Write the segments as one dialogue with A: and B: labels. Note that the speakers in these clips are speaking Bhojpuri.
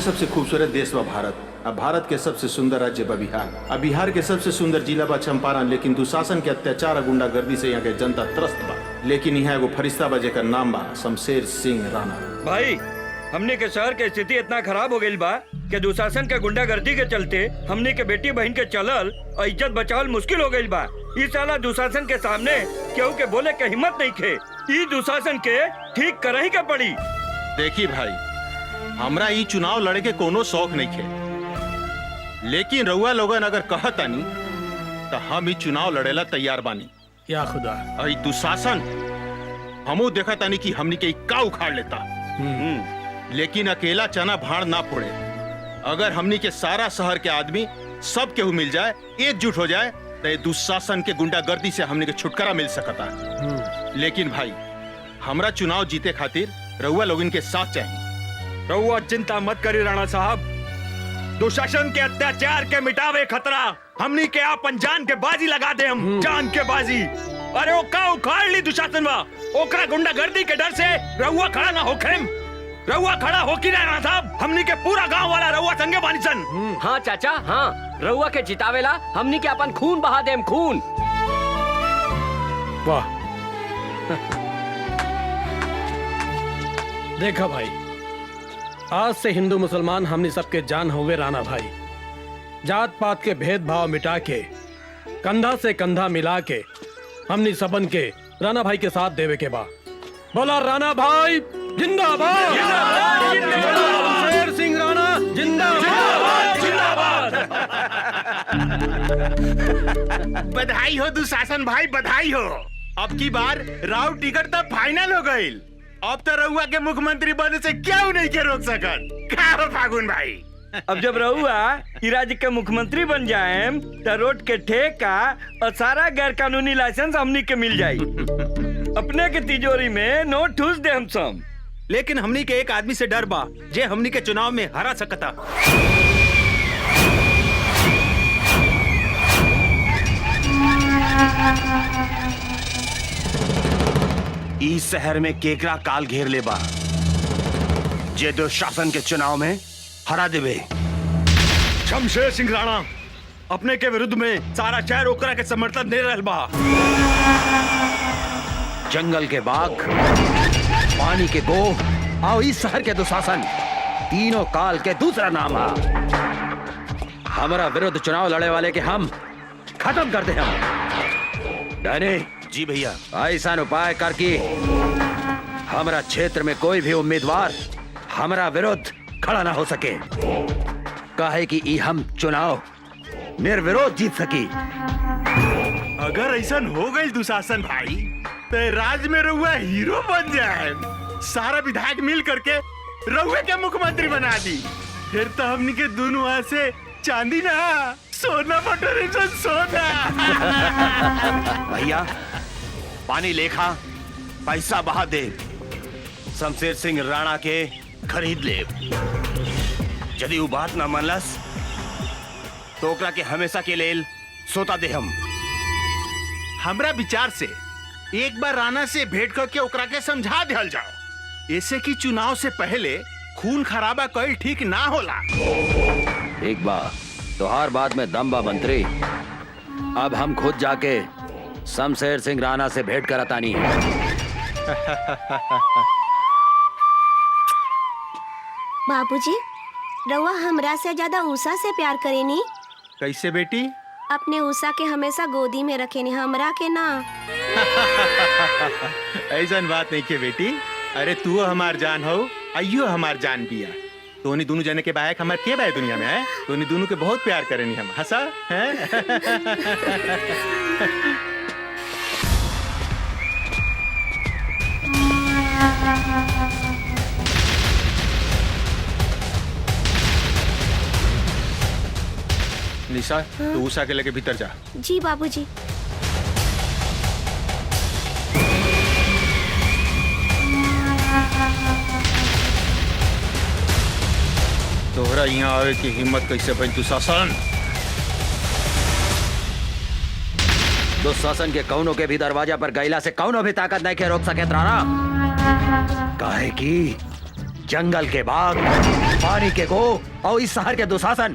A: सबसे खूबसूरत देश बा भारत, अब भारत के सबसे सुंदर राज्य बा बिहार, अब बिहार के सबसे सुंदर जिला बा चंपारण। लेकिन दुशासन के अत्याचार और गुंडागर्दी से यहाँ के जनता त्रस्त बा। लेकिन यहाँ एगो फरिश्ता बा जेकर नाम बा शमशेर सिंह राणा।
B: भाई हमने के शहर के स्थिति इतना खराब हो गई बा कि दुशासन के गुंडागर्दी के चलते हमने के बेटी बहन के चलल और इज्जत बचावल मुश्किल हो गई बा। इस साला दुशासन के सामने केहू के बोले के हिम्मत नहीं खे। ई दुशासन के ठीक करही के पड़ी।
A: देखी भाई, हमरा ई चुनाव लड़े के कोनो शौक नहीं खे, लेकिन रउआ लोगन अगर कहतानी तो हम ई चुनाव लड़ेला तैयार बानी।
C: या खुदा,
A: ई दुशासन हमू देखा तानी कि हमनी के का उखाड़ लेता। लेकिन अकेला चना भाड़ ना फोड़े। अगर हमनी के सारा शहर के आदमी सब केहू मिल जाए, एकजुट हो जाए, तो दुशासन के गुंडागर्दी से हमनी के छुटकारा मिल सकता। लेकिन भाई, हमरा चुनाव जीते खातिर रउआ लोगन के साथ चाहिए।
B: रउआ चिंता मत करी राणा साहब, दुशासन के अत्याचार के मिटावे खतरा हमनी के आपन जान के बाजी लगा दे। हम जान के बाजी। अरे वो का उखाड़ ली दुशासन बा, ओकरा गुंडागर्दी के डर से रउआ खड़ा ना होखेम। रउआ खड़ा हो की राणा साहब, हमनी के पूरा गांव वाला रउआ संगे बानी सन।
D: हाँ चाचा, हाँ रउआ के जितावेला हमनी के अपन खून बहा देम, खून।
C: वाह। देखा भाई, आज से हिंदू मुसलमान हमनी सबके जान हुए राणा भाई। जात पात के भेदभाव मिटा के, कंधा से कंधा मिला के हमनी सबन के राणा भाई के साथ देवे के बा। बोला राणा भाई जिंदाबाद, शमशेर सिंह राणा जिंदाबाद, जिंदाबाद।
A: बधाई हो दुशासन भाई, बधाई हो। अब की बार राव टिकट तो फाइनल हो गई। अब तो रउआ के मुख्यमंत्री बनने से क्यों नहीं के रोक सकत। क्या हो फागुन भाई?
B: अब जब रउआ ई राज्य के मुख्यमंत्री बन जाए तो रोड के ठेका और सारा गैर कानूनी लाइसेंस हमनी के मिल जाई। अपने के तिजोरी में नोट ठूस दे हम सब।
A: लेकिन हमनी के एक आदमी से डर बा जे हमनी के चुनाव में हरा सकता।
E: इस शहर में केकरा काल घेर ले बा जे दुशासन के चुनाव में हरा देवे।
B: शमशेर सिंह राणा अपने के विरुद्ध में सारा शहर ओकरा के समर्थन दे रहल बा।
E: जंगल के बाघ, पानी के गो और इस शहर के दुशासन, तीनों काल के दूसरा नाम है। हमारा विरुद्ध चुनाव लड़े वाले के हम खत्म कर दे। हम डैनी
F: जी भैया,
E: ऐसा उपाय करके हमारा क्षेत्र में कोई भी उम्मीदवार हमारा विरुद्ध खड़ा ना हो सके, काहे कि ई हम चुनाव निर्विरोध जीत सकी।
A: अगर ऐसा हो गई दुशासन भाई, तो राज्य में रउआ हीरो बन जाए। सारा विधायक मिल करके रउआ के मुख्यमंत्री बना दी। फिर तो हमनी के दोनों हाथ से चांदी ना सोना बटोरे सोना।
E: भैया पानी लेखा पैसा बहा दे, शमशेर सिंह राणा के खरीद ले। यदि वो बात ना मनलस तो ओकरा के हमेशा के लेल सोता दे। हम
A: हमरा विचार से एक बार राणा से भेंट करके ओकरा के समझा दिहल जाओ, ऐसे कि चुनाव से पहले खून खराबा कई ठीक ना होला।
E: एक बार तो हर बात में दम बा मंत्री। अब हम खुद जाके शमशेर सिंह राणा से भेंट कराता नहीं।
G: बाबूजी, रउआ हमरा से ज्यादा उषा से प्यार करेनी।
A: कैसे बेटी?
G: अपने उषा के हमेशा गोदी में रखेनी, हमरा के ना।
A: ऐसा बात नहीं के बेटी। अरे तू हमार जान हो, अयो हमार जान बिया। तोनी दोनों जने के बायक हमार के बाय दुनिया में है। तोनी दोनों के बहुत प्यार करेनी हम। हंसा है? निशा, तू उषा के लेके भीतर जा।
G: जी बाबूजी।
A: तोहरा यहाँ आवे की हिम्मत कैसे भइल दुशासन?
E: दुशासन के कौनों के भी दरवाजा पर गैला से कौनों भी ताकत नहीं के रोक सके राणा। काहे की जंगल के बाघ, पानी के गो और इस शहर के दुशासन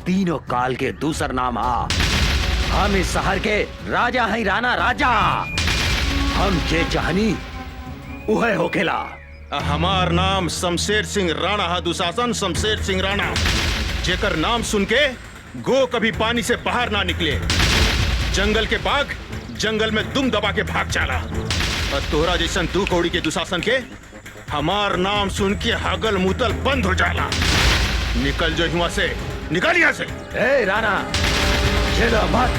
E: तीनों काल के दूसर नाम आ। हम इस शहर के राजा हैं, राणा राजा। हम जे चाहनी उहे होखेला।
A: हमार नाम शमशेर सिंह राणा है दुशासन, शमशेर सिंह राणा। जेकर नाम सुन के गो कभी पानी से बाहर ना निकले। जंगल के बाघ जंगल में दुम दबा के भाग चला। और तोहरा जैसन दू कौड़ी के दुशासन के हमार नाम सुन के हगल मुतल बंद हो जाला। निकल जो यहाँ से, निकल यहाँ से।
E: ए राणा, चलो मत,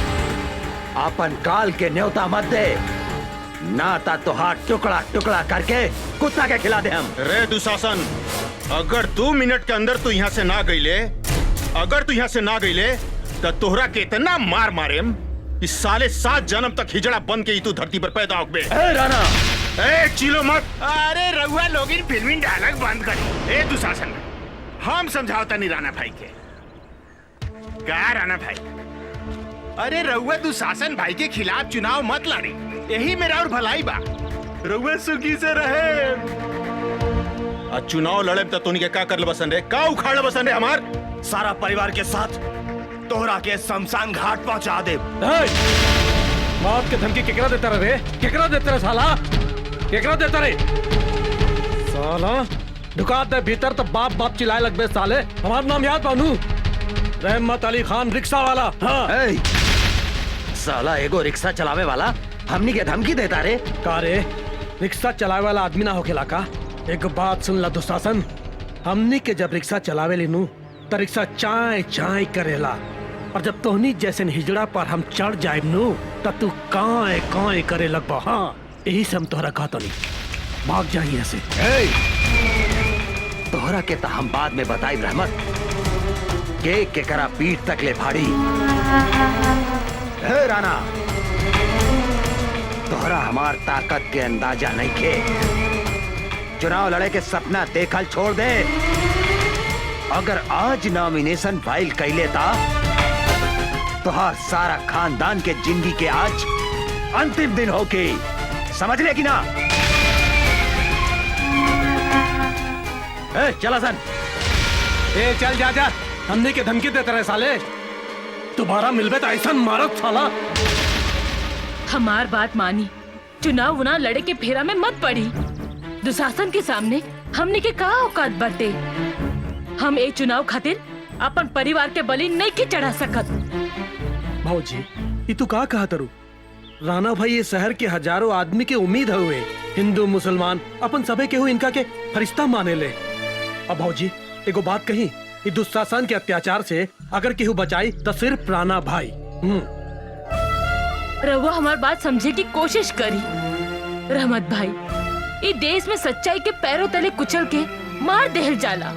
E: अपन काल के न्योता मत दे, नाता तो हाथ टुकड़ा टुकड़ा करके कुत्ता के खिला दे हम।
A: रे दुशासन, अगर 2 मिनट के अंदर तू यहाँ से ना गईले, अगर तू यहाँ से ना गईले तो तोहरा के इतना मार मारेम इस साले 7 जन्म तक हिजड़ा बन के ही तू धरती पर पैदा होगे।
E: ए राणा,
A: ए चिलो मत। अरे रहुआ लोग इन फिल्मी डायलॉग बंद करी। ए दुशासन, हम समझावता नहीं राणा भाई के। क्या राणा भाई? अरे रहुआ दुशासन भाई के खिलाफ चुनाव मत लड़ी, यही मेरा और भलाई बा। रहुआ सुखी से रहे। आज चुनाव लड़े तो तोनी के का कर ले बसन रे, का उखाड़ बसन रे हमार?
B: सारा परिवार के साथ तोहरा के शमशान घाट पहुंचा दे।
C: बाप के धमकी केकरा देता रे? केकरा देता रे साला? केकरा देता रे? साला ढुका दे भीतर तो बाप बाप चिल्लाए लगबे साले। हमारा नाम याद बानू, रहमत अली खान रिक्शा वाला। हाँ।
E: ए, साला एगो रिक्शा चलावे वाला हमनी के धमकी देता रे।
C: का रे, रिक्शा चलावे वाला आदमी ना होखेला का? एक बात सुन ला दुशासन, हमनी के जब रिक्शा चलावे लीनू तो रिक्शा चाय चाय करेला, और जब तोहनी जैसे हिजड़ा पर हम चढ़ जाए नू तब तू काए काए करे लगबा। हाँ, यही से हम तोहरा कहता नहीं, भाग जाइए ऐसे।
E: तोहरा के तो हम बाद में बताई रहमत के करा पीठ तक ले फाड़ी। हे राणा, तोहरा हमार ताकत के अंदाजा नहीं के। चुनाव लड़े के सपना देखल छोड़ दे। अगर आज नॉमिनेशन फाइल कैले ता तोहार सारा खानदान के जिंदगी के आज अंतिम दिन होके, समझ ले कि ना? चला सन।
C: ए चल जा जा, हमने के धमकी देते रहे साले। दोबारा मिलबे तो ऐसा मारत साला।
F: हमार बात मानी, चुनाव उना लड़े के फेरा में मत पड़ी। दुशासन के सामने हमने के का औकात बाटे। हम एक चुनाव खातिर अपन परिवार के बलि नहीं के चढ़ा सकत।
C: भाऊजी, ये तू का कहा तरू? राणा भाई ये शहर के हजारों आदमी के उम्मीद हुए, हिंदू मुसलमान अपन सबे केहू इनका के फरिश्ता माने ले। अब भाऊजी एगो बात कही, ये दुशासन के अत्याचार से अगर केहू बचाई तो सिर्फ राणा भाई।
F: रहुआ हमार बात समझे की कोशिश करी। रहमत भाई, ये देश में सच्चाई के पैरों तले कुचल के मार देहल जाला।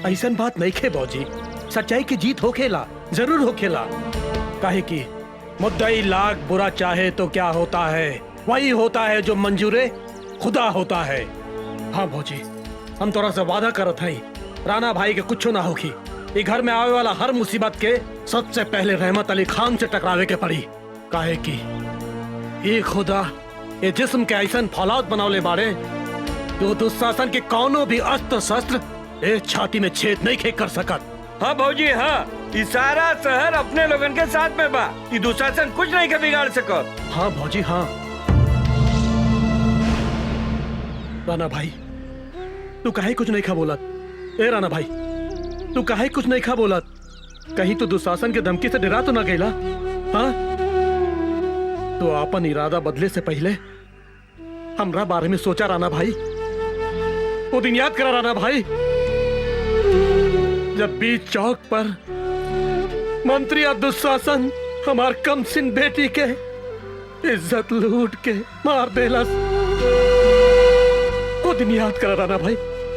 C: ऐसा बात नहीं खे भाऊजी, सच्चाई की जीत होखेला, जरूर होखेला। काहे की मुद्दई लाख बुरा चाहे तो क्या होता है, वही होता है जो मंजूरे खुदा होता है। हाँ भाऊजी, हम तोरा से वादा करत हई, राणा भाई के कुछ ना होगी। ये घर में आवे वाला हर मुसीबत के सबसे पहले रहमत अली खान से टकरावे के पड़ी। काहे की ये खुदा ये जिस्म के ऐसा फौलाद बनावले बाड़े जो दुशासन के कौनो भी अस्त्र शस्त्र ए छाती में छेद नहीं कर सकत।
B: हाँ भौजी, हाँ, ये सारा शहर अपने लोगन के साथ में बा। ये दुशासन कुछ नहीं के बिगाड़ सकत।
C: हाँ भौजी, हाँ। राणा भाई, तू काहे कुछ नहीं खा बोलत? ए राणा भाई, तू काहे कुछ नहीं खा बोलत? कहीं तू दुशासन के धमकी से डरा तो ना गईला? हाँ, तो अपन इरादा बदले से पहले हमरा बारे में सोचा राणा भाई। वो दिन याद करा राणा भाई, जब बीच चौक पर मंत्री और दुशासन हमार कमसिन बेटी के इज्जत लूट के मार देलस। वो दिन याद करा राणा भाई,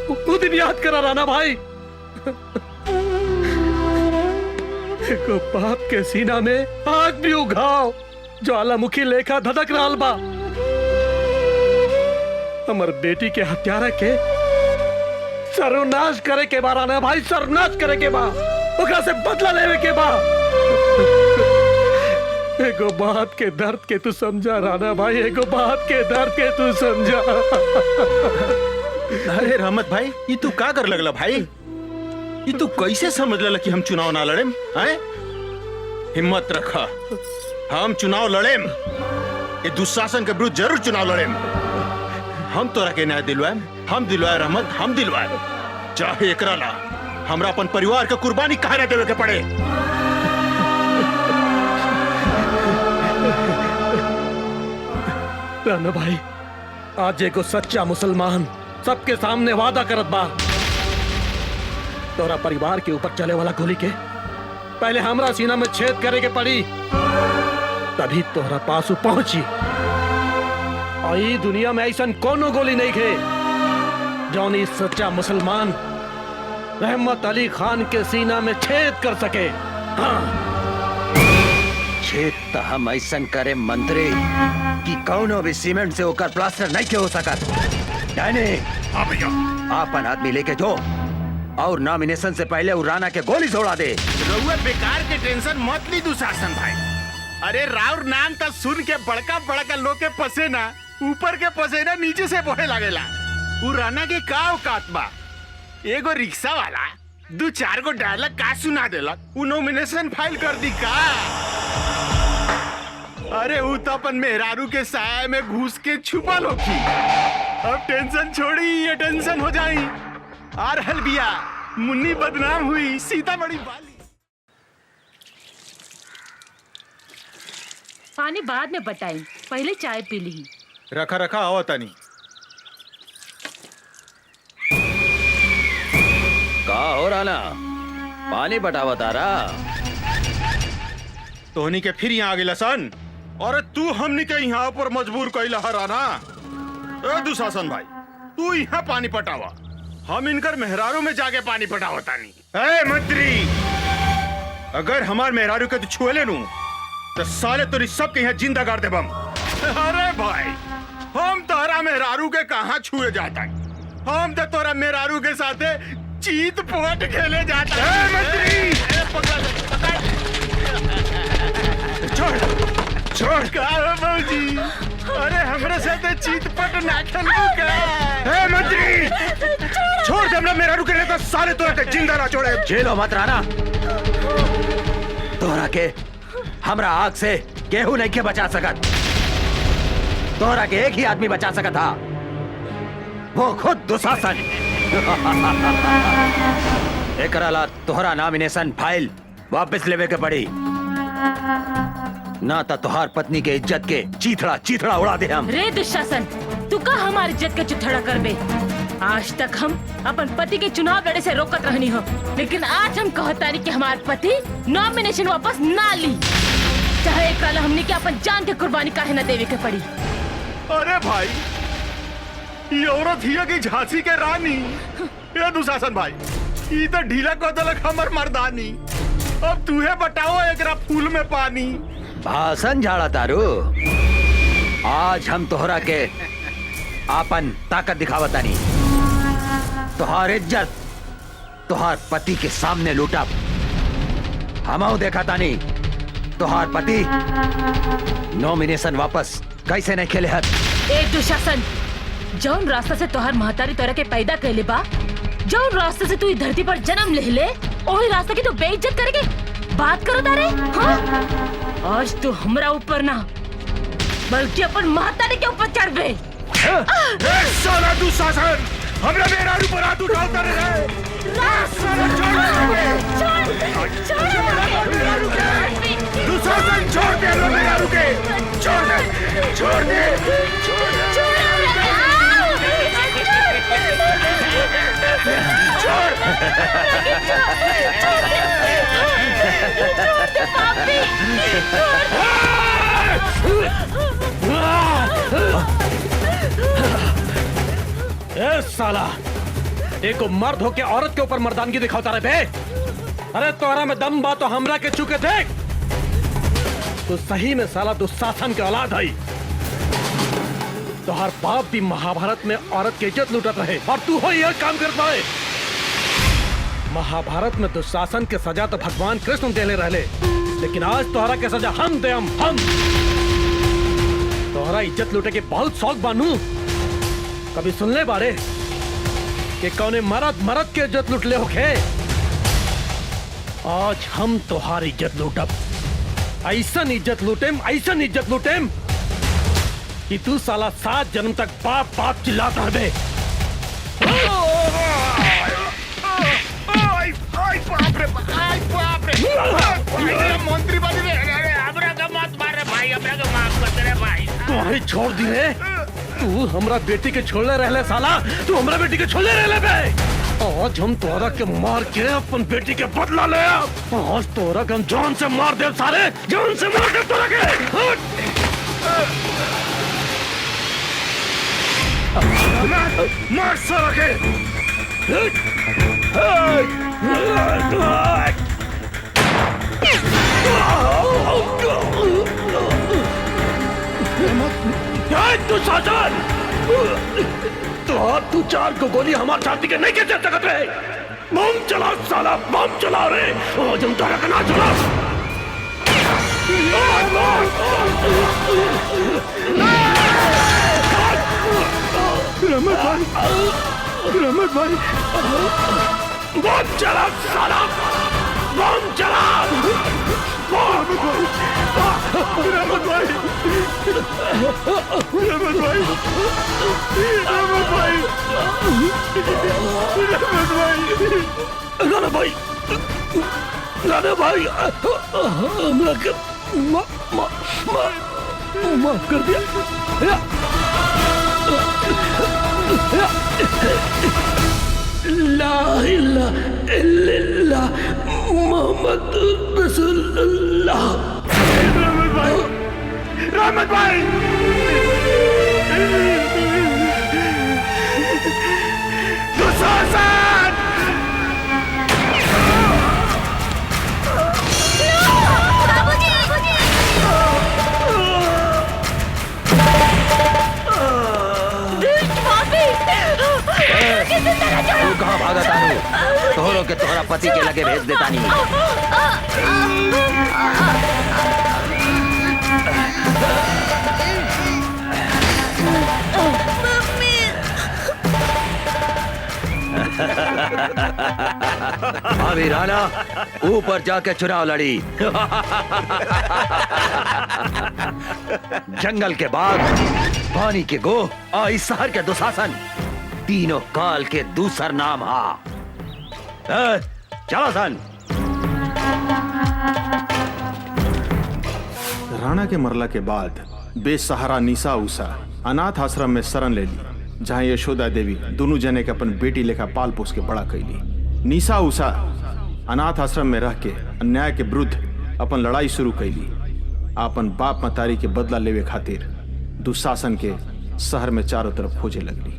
C: वो दिन याद करा राणा भाई। एको बाप के सीना में आग भी उघाव, ज्वालामुखी लेखा धधक रहल बा। हमर बेटी के हत्यारा के सर्वनाश करे के बा राणा भाई, सर्वनाश करे के बा, ओकरा से बदला लेवे के बा। एगो बात के दर्द के तू समझा राणा भाई, एगो बात के दर्द के तू समझा।
A: अरे रहमत भाई, ये तू का कर लगला भाई? ये तू कैसे समझ लेला कि हम चुनाव ना लड़ेम? हैं? हिम्मत रखा, हम चुनाव लड़ेम। ये दुशासन के विरुद्ध जरूर चुनाव लड़ेम। हम तोरा के न्याय दिलवाएम, हम दिलवाए रहमत, हम दिलवाए, चाहे एकरा ला हमरा अपन परिवार के कुर्बानी काहे ना देवे के पड़े।
C: राणा भाई, आज एगो सच्चा मुसलमान सबके सामने वादा करत बा, तोरा परिवार के ऊपर चले वाला गोली के पहले हमरा सीना में छेद करे के पड़ी, तभी तोहरा पास पहुंची। और ई दुनिया में ऐसा कोनो गोली नहीं खे जौन इस सच्चा मुसलमान रहमत अली खान के सीना में छेद कर सके। हाँ।
E: छेद तो हम ऐसा करे मंत्री कि कौनो भी सीमेंट से होकर प्लास्टर नहीं के हो सकत।
B: हाँ भैया।
E: आपन आदमी लेके जो और नॉमिनेशन से पहले वो राणा के गोली छोड़ा दे।
A: रउआ बेकार के टेंशन मत ली दुशासन भाई। अरे राउर नाम तो सुन के बड़का बड़का लोग के पसेना ऊपर के पसेना नीचे से बहे लागेला। उ राणा के का औकात बा? एगो रिक्शा वाला 2-4 गो डायलॉग का सुना देलक, उ नॉमिनेशन फाइल कर दी का? अरे उ तो अपन मेहरारू के साया में घुस के छुपा लोगी। अब टेंशन छोड़ी, ये टेंशन हो जाई। आर हलबिया मुन्नी बदनाम हुई, सीतामढ़ी वाली।
F: पानी बाद में बताई, पहले चाय पी ली।
A: रखा रखा आओ तानी।
E: का हो राणा, पानी बटावा तारा?
A: तोहनी के फिर यहाँ आ गेला सन। अरे तू हमनी के यहाँ पर मजबूर कैला हराना। ए दुशासन भाई, तू यहाँ पानी पटावा, हम इनकर मेहरारू में जाके पानी पटावा तानी। ए मंत्री, अगर हमार मेहरारू के तू छुए ले नू तो साले तोरी सबके यहाँ जिंदा गाड़ दे बम। अरे भाई, हम तोरा मेहरारू के कहाँ छुए जाता है? हम तो तोरा मेहरारू के साथे चीत पोट खेले जाता है। मंत्री, छोड़ का बाबूजी, अरे हमरे साथे चीत पट ना खेलू का? ए मंत्री, छोड़ दे, हमरा मेहरारू के नहीं तो साले तोरा के जिंदा ना छोड़े।
E: झेलो मत राणा, तोरा के हमरा आग से केहू नहीं के बचा सकत। तोरा के एक ही आदमी बचा सकत था, वो खुद दुशासन। एकरा ला तोहरा नॉमिनेशन फाइल वापस लेवे के पड़ी, ना तो तोहार पत्नी के इज्जत के चीथड़ा चीथड़ा उड़ा दे हम।
F: रे दुशासन, तू का हमारी इज्जत के चिथड़ा करबे? आज तक हम अपन पति के चुनाव लड़े से रोकत रहनी हो, लेकिन आज हम कहतानी कि हमारे पति नॉमिनेशन वापस ना ली, चाहे कल हमने के अपन जान के कुर्बानी काहे न देवे के पड़ी।
A: अरे भाई, ये औरत हिया की झांसी के रानी। ये दुशासन भाई, ये तो ढीला को दलक हमर मर्दानी। अब तूहे बताओ एकरा फूल में पानी।
E: भाषण झाड़ा तारू, आज हम तोहरा के आपन ताकत दिखावतानी। तोहार इज्जत तोहार पति के सामने लूटा हमऊ देखा तानी। तोहार पति नॉमिनेशन वापस कैसे नहीं खेले हत?
F: एक दुशासन, जौन रास्ता से तोहार महतारी तोरा के पैदा कैले बा, जौन रास्ते से तू इस धरती पर जन्म ले ले, वही रास्ता की तू बेइज्जत करेगे बात करो तारे? हाँ? आज तू हमरा ऊपर ना बल्कि अपन महतारी के ऊपर चढ़ बे।
A: साला दुशासन, हमरा मेहरारू पर हाथ उठाता रहे। दुशासन, छोड़ दे हमरा मेहरारू के, छोड़ दे, छोड़ दे,
C: ए साला, एको मर्द होके औरत के ऊपर मर्दानगी दिखाता रहे बे। अरे तोरा में दम बा तो हमरा के चुके देख। तो सही में साला दुशासन के औलाद है। तो हर बाप भी महाभारत में औरत की इज्जत लूटत रहे और तू हो यह काम कर पाए। महाभारत में दुशासन के सजा तो भगवान कृष्ण देले रहले, लेकिन आज तोहरा के सजा हम दे हम। तोहरा इज्जत लूटे के बहुत शौक बानू। कभी सुनले बारे कि कौने मरद के इज्जत लूट ले होखे? आज हम तुम्हारी इज्जत लूटब। ऐसन इज्जत लूटेम, ऐसन इज्जत लूटेम कि तू साला 7 जन्म तक बाप बाप चिल्लाता रहे।
A: मंत्री बन गए, हमरा का मत मार रे भाई, हमरा का माफ कर दे रे भाई।
C: तुम्हारी छोड़ दी रे। तू हमरा बेटी के छोड़ले रहले साला, तू हमरा बेटी के छोड़ले रहले बे। आज हम तोरा के मार के अपन बेटी के बदला ले। आज तोरा के हम जान से मार दे, सारे जान से मार दे तोरा के। मार सारा के। तू साजन, तू 4 को गोली हमारे छाती के नहीं के दे सकते। बम चला साला, बम चला रे। आज हम तारा का ना चला। रमत भाई, बम चला साला, बम चला। राणा भाई, हमरा के माफ कर दिया। ला इलाहा इल्लल्लाह मोहम्मद रसूलुल्लाह। रहमत भाई, दुशासन,
E: तू कहाँ भागा तानू? तोहरो के तोहरा पति के लगे भेज देता नहीं। अभी राणा ऊपर जाके चुनाव लड़ी। जंगल के बाघ, पानी के गो और इस शहर के दुशासन, तीनों काल के दूसर नाम हा। चलो सन।
A: राणा के मरला के बाद बेसहारा निशा उषा अनाथ आश्रम में शरण ले ली, जहाँ यशोदा देवी दोनों जने के अपन बेटी लेखा पाल पोस के बड़ा कैली। निशा उषा अनाथ आश्रम में रह के अन्याय के विरुद्ध अपन लड़ाई शुरू कैली। अपन बाप मतारी के बदला लेवे खातिर दुशासन के शहर में चारों तरफ खोजे लगली।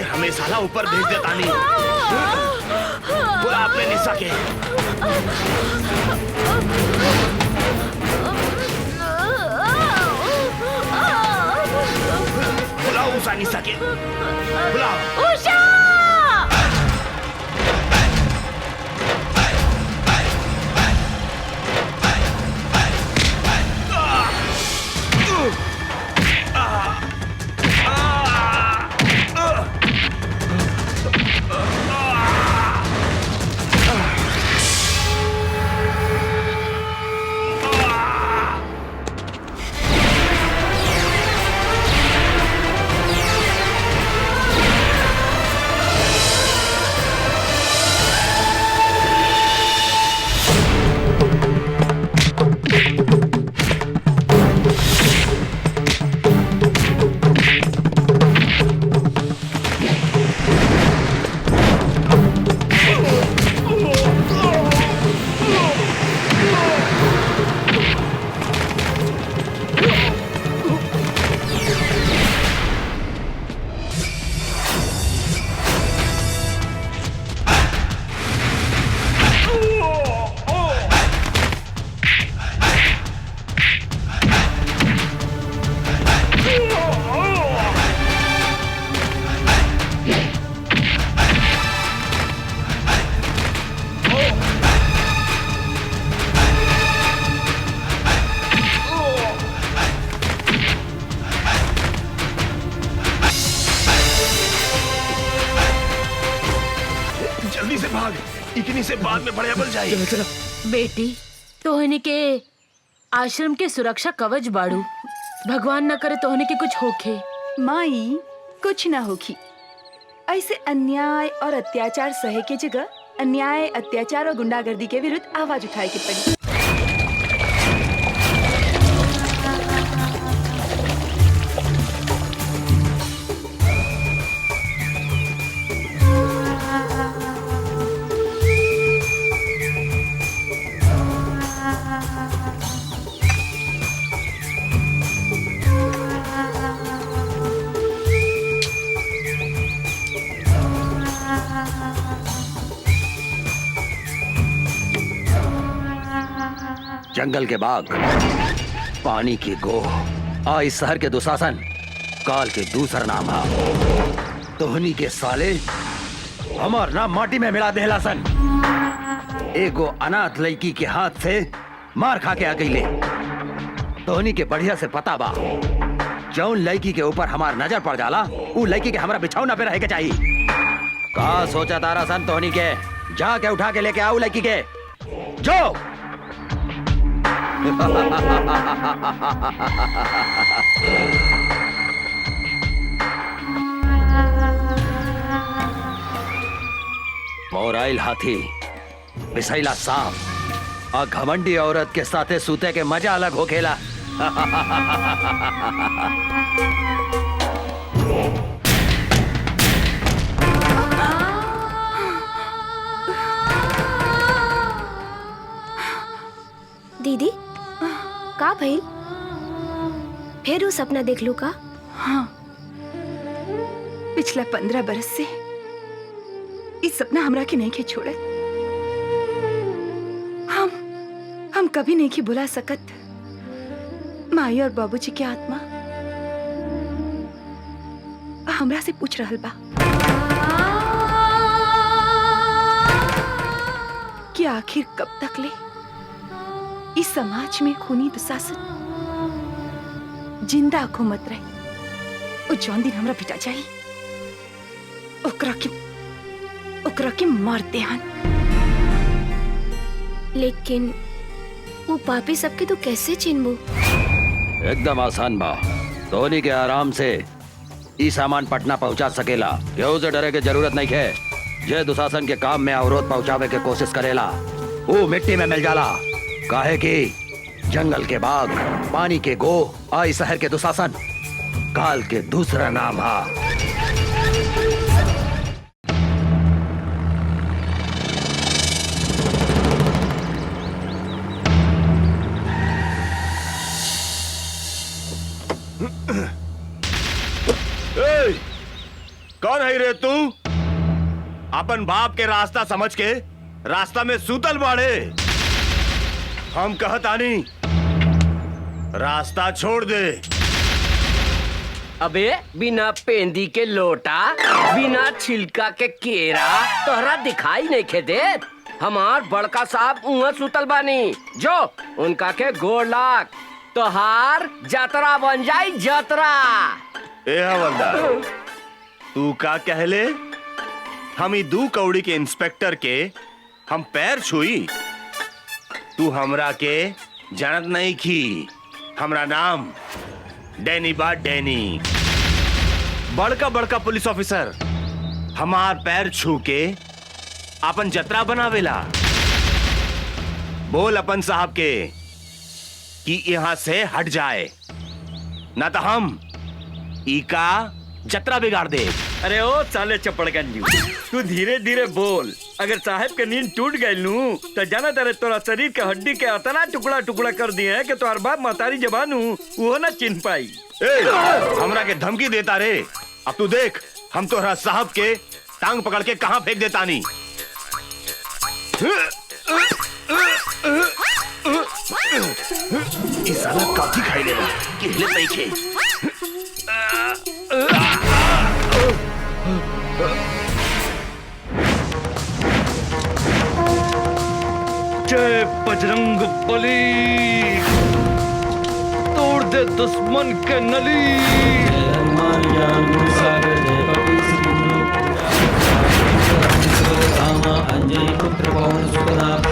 B: हमें साला ऊपर भेज देता नहीं। बुला अपने निशा के। बुलाओ उषा निशा के, बुलाओ।
F: उषा!
H: लेकिन इसे बाद में बड़े बल जाए।
F: बेटी तोहनी के आश्रम के सुरक्षा कवच बाड़ू। भगवान न करे तोहनी के कुछ होखे।
I: माई कुछ ना होगी। ऐसे अन्याय और अत्याचार सहे के जगह अन्याय, अत्याचार और गुंडागर्दी के विरुद्ध आवाज उठाए के पड़ी।
E: जंगल के बाग, पानी की गोह, आ इस शहर के दुशासन, काल के दूसरा नाम है। तोहनी के साले हमार नाम माटी में मिला देहला सन। एगो अनाथ लड़की के हाथ से मार खा के अकेले। तोहनी के बढ़िया से पता बा, जौन लड़की के ऊपर हमार नजर पड़ जाला उ लड़की के हमारा बिछौना पे रहे के चाहिए। का सोचा तारा सन तोहनी के? जाके उठा के लेके आओ लड़की के, जो मोराइल हाथी, बिसैला सांप और घमंडी औरत के साथे सूते के मजा अलग हो खेला।
G: दीदी का भइल? फिर वो सपना देख लू का?
I: हाँ, पिछला 15 बरस से इस सपना हमरा के नहीं के छोड़े। हम कभी नहीं की बुला सकत माई और बाबूजी की आत्मा हमरा से पूछ रहल बा कि आखिर कब तक ले इस समाज में खूनी दुशासन जिंदा हुकूमत रही। और जौन दिन हमरा पिटा जाई ओकरा के मार देहन।
G: लेकिन वो पापी सबके तो कैसे चिन्हबू?
E: एकदम आसान बा। धोनी के आराम से ई सामान पटना पहुंचा सकेला। केहू से डरे के जरूरत नहीं है। जे दुशासन के काम में अवरोध पहुंचावे के कोशिश करेला वो मिट्टी में मिल जाला। काहे कि जंगल के बाग, पानी के गोह आई शहर के दुशासन काल के दूसरा नाम है।
H: कौन है रे तू? अपन बाप के रास्ता समझ के रास्ता में सूतल बाड़े। हम कहतानी रास्ता छोड़ दे।
D: अबे बिना पेंदी के लोटा, बिना छिलका के केरा तोहरा दिखाई नहीं खे देत। हमार बड़का साहब उहाँ सुतल बानी, जो उनका के गोड़ लाग तोहार जतरा बन जाई जतरा।
H: ए हवलदार, तू का कहले? हम ई 2 कौड़ी के इंस्पेक्टर के हम पैर छुई? तू हमरा के जानत नहीं की। हमरा नाम डैनी बा, डैनी। बड़का बड़का पुलिस ऑफिसर हमार पैर छू के अपन जतरा बनावेला। बोल अपन साहब के कि यहाँ से हट जाए, ना तो हम ई का जतरा बिगाड़ दे।
B: अरे ओ साले चपड़गंजी, तू धीरे धीरे बोल। अगर साहब के नींद टूट गई नू तो जाना तेरे तोरा शरीर के हड्डी के अतना टुकड़ा टुकड़ा कर दिए है कि तोहर बाप महतारी जबान वो ना चिन्ह पाई।
H: हमरा के धमकी देता रे? अब तू देख हम तोहरा साहब के टांग पकड़ के कहां फेंक देता नी। इस साला काफी खाई लेगा कि हिले नहीं खे।
B: जय बजरंग बली, तोड़ दे दुश्मन के नली।
E: अंजनी पुत्र पवन सुतनाथ।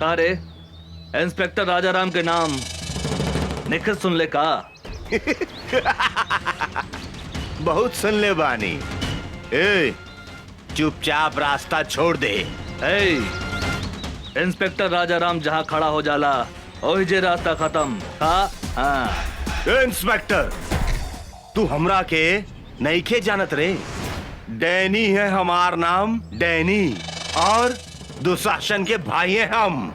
J: तारे इंस्पेक्टर राजाराम के नाम निखिल सुन ले का?
H: बहुत सुन ले बानी। ए, चुपचाप रास्ता छोड़ दे।
J: इंस्पेक्टर राजाराम जहाँ खड़ा हो जाला वही जे रास्ता खत्म। हाँ
H: इंस्पेक्टर, तू हमरा के नईखे जानत रे। डैनी है हमार नाम, डैनी, और दुशासन के भाई हैं हम।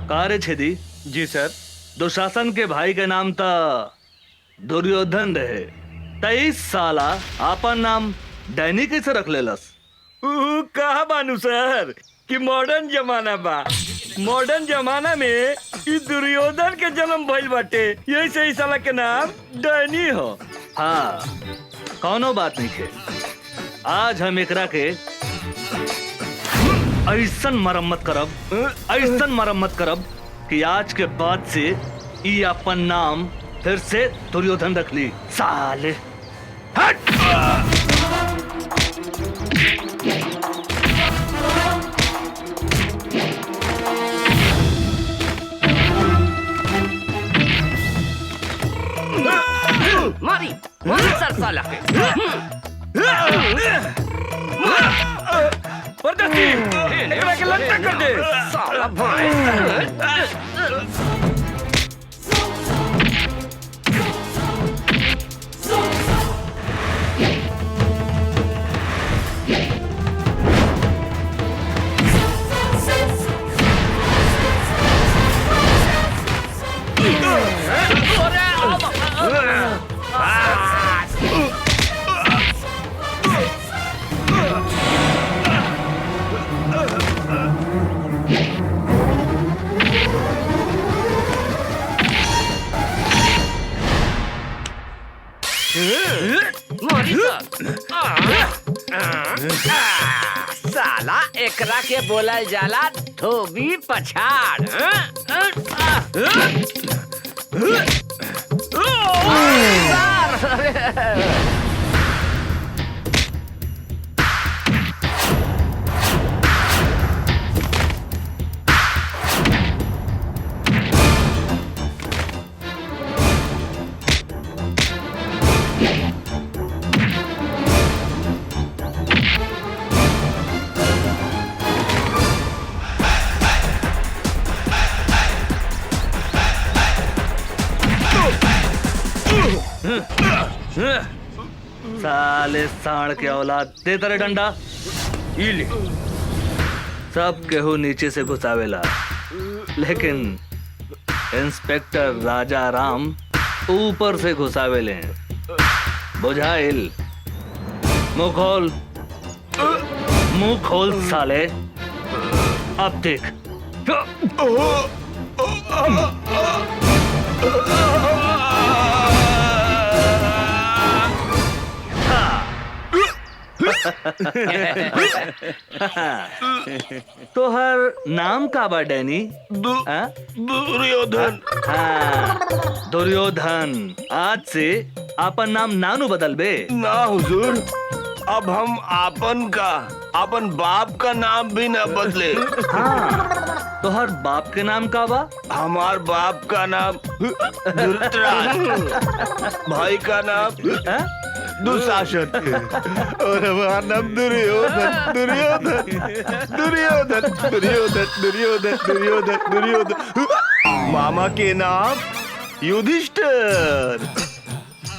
J: कार्य छेदी
B: जी सर।
J: दुशासन के भाई के नाम था दुर्योधन रहे। 23 साला आपन नाम डैनी कैसे रख लेलस?
B: कहा बानू सर कि मॉडर्न जमाना बा। मॉडर्न जमाना में ई दुर्योधन के जन्म भइल बाटे, यही से ई साला के नाम डैनी हो।
J: हाँ, कौनो बात नहीं है। आज हम एकरा के ऐसन मरम्मत करब कि आज के बाद से ई अपन नाम फिर से दुर्योधन रख ली। साले हट!
D: मारी मारी सर साला के।
B: परदेसी, एकरा के लंका कर दे।
D: साला भाई। साला एकरा के बोलल जाला धोबी पछाड़।
J: साले साढ़ के औलाद, दे तेरे डंडा।
B: ई ले।
J: सब केहू नीचे से घुसावेला, लेकिन इंस्पेक्टर राजाराम ऊपर से घुसावेले। बुझाइल? मुंह खोल साले। अब देख। तोहर नाम का बा डैनी?
H: दुर्योधन।
J: हाँ, दुर्योधन। आज से आपन नाम नानू बदल बे।
H: ना हुजूर, अब हम आपन बाप का नाम भी न बदले।
J: हाँ, तो हर बाप के नाम का बा?
H: हमार बाप का नाम धृतराज, भाई का नाम दुशासन और हमारा नाम दुर्योधन। दुर्योधन दुर्योधन दुर्योधन दुर्योधन दुर्योधन दुर्योधन। मामा के नाम युधिष्ठिर,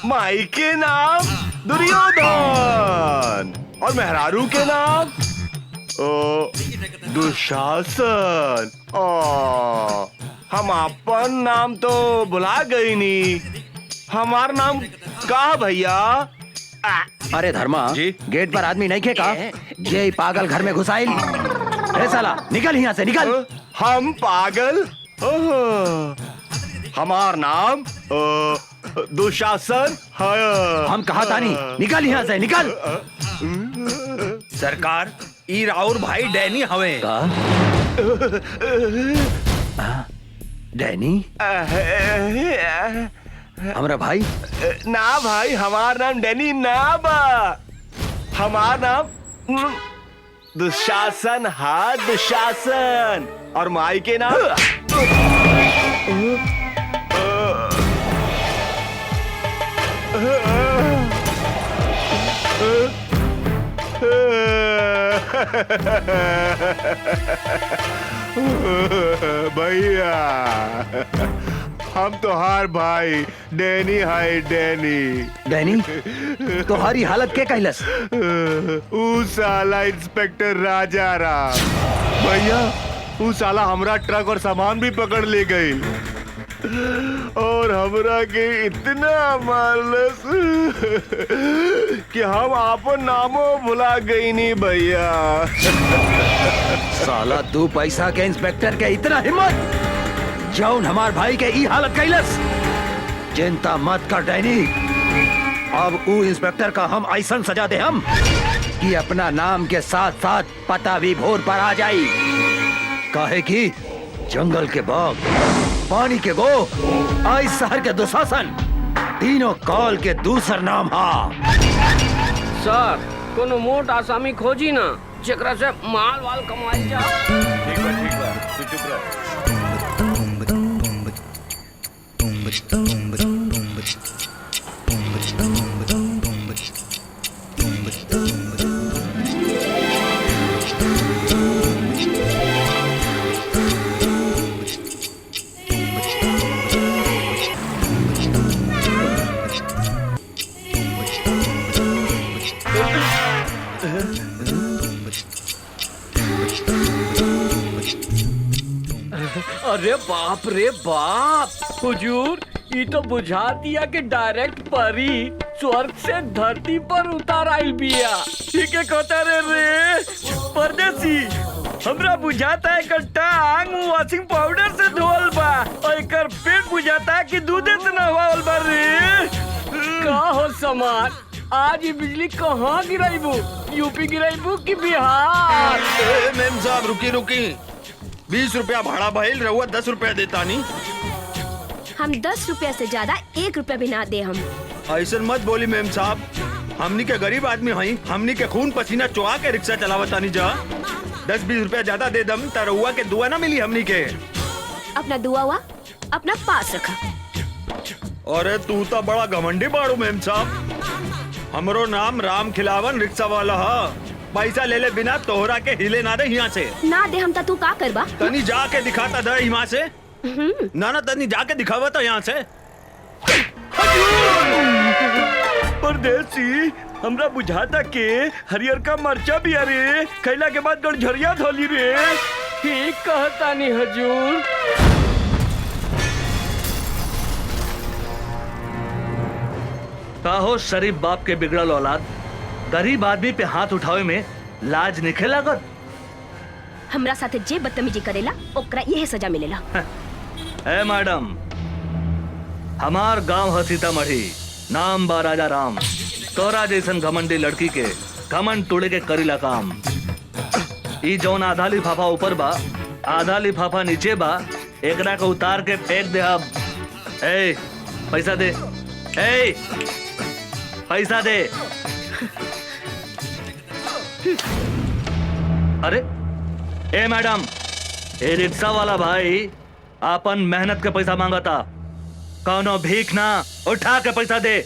H: माई के नाम दुर्योधन और मेहरारू के नाम दुशासन। हम अपन नाम तो बुला गई नी, हमार नाम का भैया?
E: अरे धर्मा
A: जी?
E: गेट पर आदमी नहीं खेका, ये पागल घर में घुसाइल। अरे साला निकल यहाँ से निकल।
H: हम पागल? हमार नाम दुशासन है।
E: हम कहा था नहीं, निकल यहाँ से निकल।
B: सरकार ई राउर भाई डैनी हवे।
E: डैनी हमारा भाई?
H: ना भाई, हमार नाम डैनी ना बा, हमार नाम दुशासन। हाँ दुशासन। और माई के नाम भैया हम तो हार भाई डैनी है।
E: डैनी तुम्हारी हालत के कहलस?
H: ऊ साला इंस्पेक्टर राजा राम भैया, ऊ साला हमरा ट्रक और सामान भी पकड़ ले गई और हमरा के इतना मारलस कि हम आपन नामो भुला गई नी भैया।
E: साला दो पैसा के इंस्पेक्टर के इतना हिम्मत जौन हमार भाई के ई हालत कैलस। चिंता मत कर डैनी, अब ऊ इंस्पेक्टर का हम ऐसा सजा दे हम कि अपना नाम के साथ साथ पता भी भोर पर आ जाई। काहे कि जंगल के बाघ, पानी के गो, इस शहर के दुशासन तीनों काल के दूसर नाम हा।
D: सर कोनो मोट आसामी खोजी ना जेकरा से माल वाल कमाई जा।
H: ठीक बा तू चुप रह।
D: अरे बाप रे बाप, हुजूर ये तो बुझा दिया कि डायरेक्ट परी स्वर्ग से धरती पर उतार आइल बिया। ठीक है कहता रे परदेसी, हमरा बुझाता है कट्टा आंग वॉशिंग पाउडर से धोल बा और एकर पेट बुझाता है कि दूधे से नहवाल बा रे। का हो समाज, आज ये बिजली कहाँ गिराइबू? यूपी गिराइबू कि बिहार?
A: मैम साहब रुकी 20 रुपया भाड़ा भइल, रहुआ 10 रुपया देता नहीं।
G: हम 10 रुपया से ज्यादा 1 रुपया भी ना दे हम।
A: ऐसा मत बोली मैम साहब, हमनी के गरीब आदमी हई, हमनी के खून पसीना चुहा के रिक्शा चलावता नहीं जा। 10-20 रुपया ज्यादा दे दम त रहुआ के दुआ ना मिली हमनी के।
G: अपना दुआ हुआ अपना पास रखा।
A: अरे तू तो बड़ा घमंडी बाड़ू मैम साहब। हमरो नाम राम खिलावन रिक्शा वाला है। पैसा ले ले बिना तोहरा के हिले ना दे यहाँ से।
G: ना दे हम तू का करबा?
A: तनी जाके दिखाता दे यहाँ से। ना तनी जाके दिखावा तो यहाँ से।
B: परदेसी हमरा बुझाता के हरियर का मरचा भी अरे खैला के बाद गड़झरिया धोली रे।
D: ठीक कहता नहीं हजूर।
J: हो शरीफ बाप के बिगड़ल औलाद, गरीब आदमी पे हाथ उठावे में लाज निखे लागत।
G: हमरा साथे जे बदतमीजी करेला ओकरा यही सजा मिलेला।
J: ए मैडम, हमार गांव है सीतामढ़ी, नाम बा राजा राम। तोरा जैसन घमंडी लड़की के घमंड तोड़े के करीला काम। ई जौन आधा लिफाफा ऊपर बा, आधा लिफाफा नीचे बा, एकरा को उतार के फेंक दे। अब ए पैसा दे, ए पैसा दे। अरे ए मैडम, ए रिक्शा वाला भाई अपन मेहनत के पैसा मांगता, कौनो भीख ना, उठा के पैसा दे।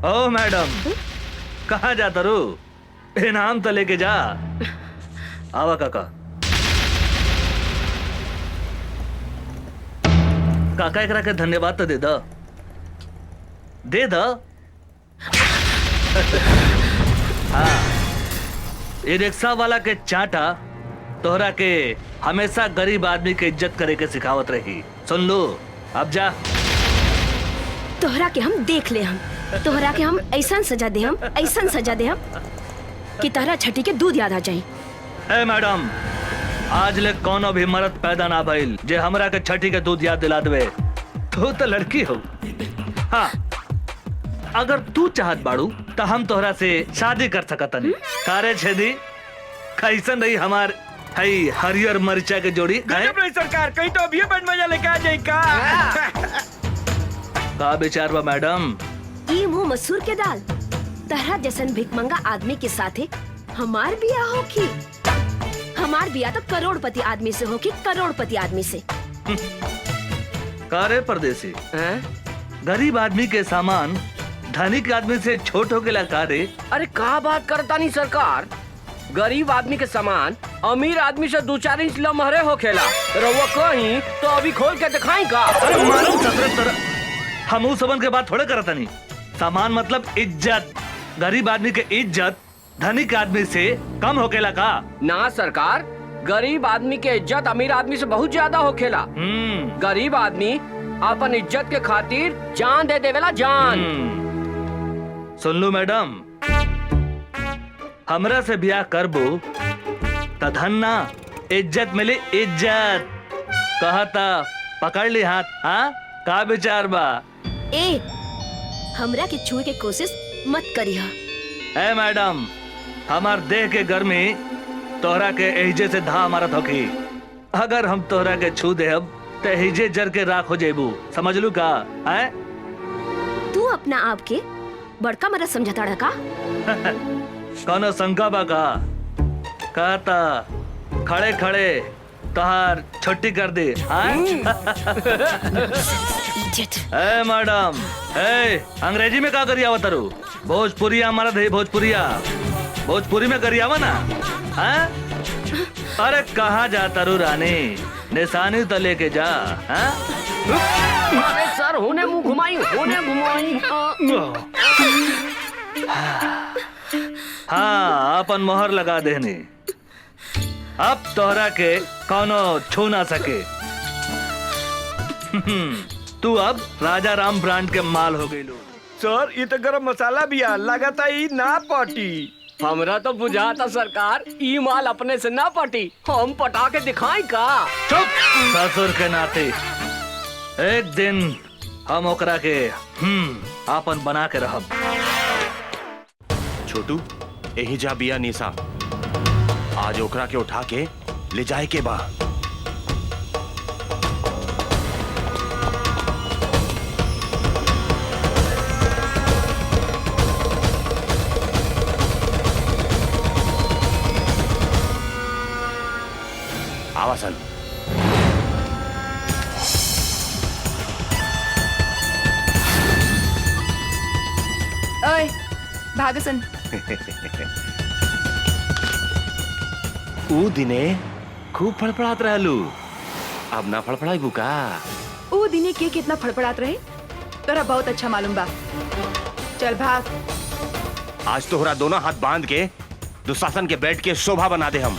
J: ओ मैडम, कहाँ जाता रू? इनाम तो लेके जा। आवा काका। काका एकरा के धन्यवाद तो दे दो, दे दो। हाँ, ये रिक्शा वाला के चाटा तोहरा के हमेशा गरीब आदमी के इज्जत करे के सिखावत रही। सुन लो, अब जा।
G: तोहरा के हम देख ले, हम तोहरा के हम ऐसा सजा दे, हम ऐसा सजा दे हम कि तोहरा छठी के दूध याद आ जाए।
J: ए मैडम, आज ले कोनो भी मर्द पैदा ना भइल जे हमरा के छठी के दूध याद दिला देवे। तू तो लड़की हो। हाँ, अगर तू चाहत बाड़ू तो हम तोहरा से शादी कर सकतनी। कारे छेदी, कैसन रही हमार हई हरियर मरिचा के जोड़ी?
B: सरकार कहीं तो अभी बन मजा लेके आ जाए
J: का विचार बा मैडम?
G: ई मुंह मसूर के दाल, तहरा जैसन भिकमंगा आदमी के साथे हमार बिया होखी। हमार बिया तो करोड़पति आदमी से होखी, करोड़पति आदमी से।
J: कारे परदेसी, गरीब आदमी के सामान धनिक आदमी से छोट हो गया कारे?
D: अरे का बात करता नहीं सरकार, गरीब आदमी के सामान अमीर आदमी से 2-4 इंच लमहरे हो खेला। रउआ कहीं तो अभी खोल के दिखाई का?
J: अरे मालूम सफरत तरह हम उस सबन के बात थोड़े करता नहीं। सामान मतलब इज्जत। गरीब आदमी के इज्जत धनिक आदमी से कम हो खेला का?
D: ना सरकार, गरीब आदमी के इज्जत अमीर आदमी से बहुत ज्यादा हो खेला। गरीब आदमी अपन इज्जत के खातिर जान दे देवेला, जान।
J: सुन लो मैडम, हमरा से ब्याह करबो त धन ना, इज्जत मिले, इज्जत। कहता पकड़ ली हाथ। हाँ, का विचार बा?
G: ए, हमरा के छुए के कोशिश मत करिहा।
J: ए मैडम, हमार देह के गर्मी तोहरा के एहिजे से धा मारत होकी। अगर हम तोहरा के छू देब तो एहिजे जर के राख हो जेबू। समझ लू का? है?
G: तू अपना आप के बड़का मरद समझता रहा का?
J: कौनो शंका बा का? कहता खड़े खड़े तोहार छुट्टी कर दी। ए मैडम, ए अंग्रेजी में का करिया आवत रू? भोजपुरिया हमारा दे, भोजपुरिया भोजपुरी में करियावा ना। हाँ? अरे कहाँ जाता रू रानी? निशानी तो लेके जा। हाँ?
D: अरे सर, होने मुंह घुमाई, होने घुमाई।
J: हाँ, अपन मोहर लगा देनी। अब तोहरा के कौनो छू ना सके। तू अब राजा राम ब्रांड के माल हो गई लो।
B: सर, ये तो गरम मसाला भी आ, लगाता ही ना पटी।
D: हमरा तो बुझाता सरकार, ई माल अपने से ना पटी, हम पटा के दिखाई का?
J: चुप! ससुर के नाते एक दिन हम ओकरा के आपन बना के रहब।
H: छोटू, यही जा बिया निशा, आज ओकरा के उठा के ले जाए के बा। आवासन।
I: ओए, भागसन।
H: ऊ दिने खूब फड़फड़ात रहलू, अब ना फड़फड़ाई बुका।
I: ऊ दिने के कितना फड़फड़ात रहे तोरा बहुत अच्छा मालूम बा। चल भाग।
H: आज तोहरा दोनों हाथ बांध के दुशासन के बेड के शोभा बना दे हम।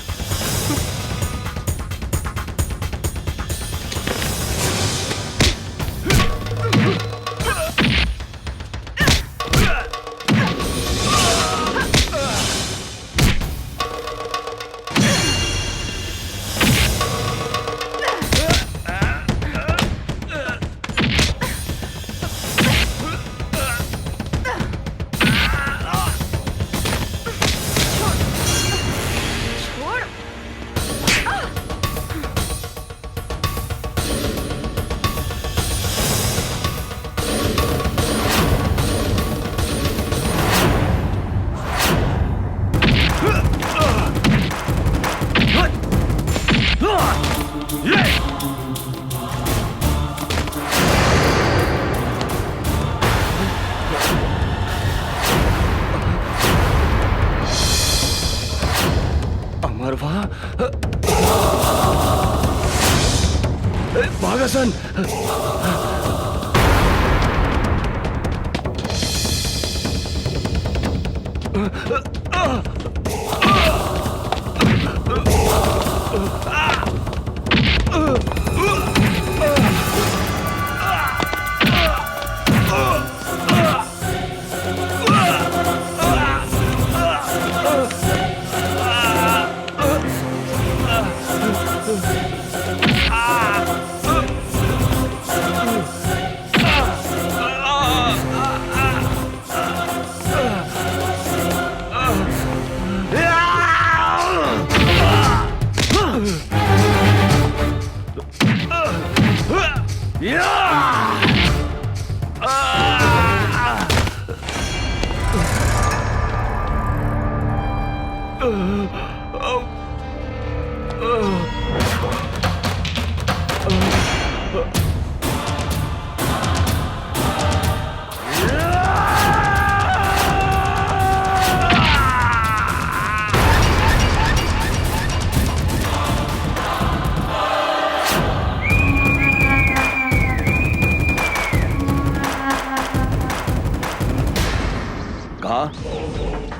H: मरवा भागसन।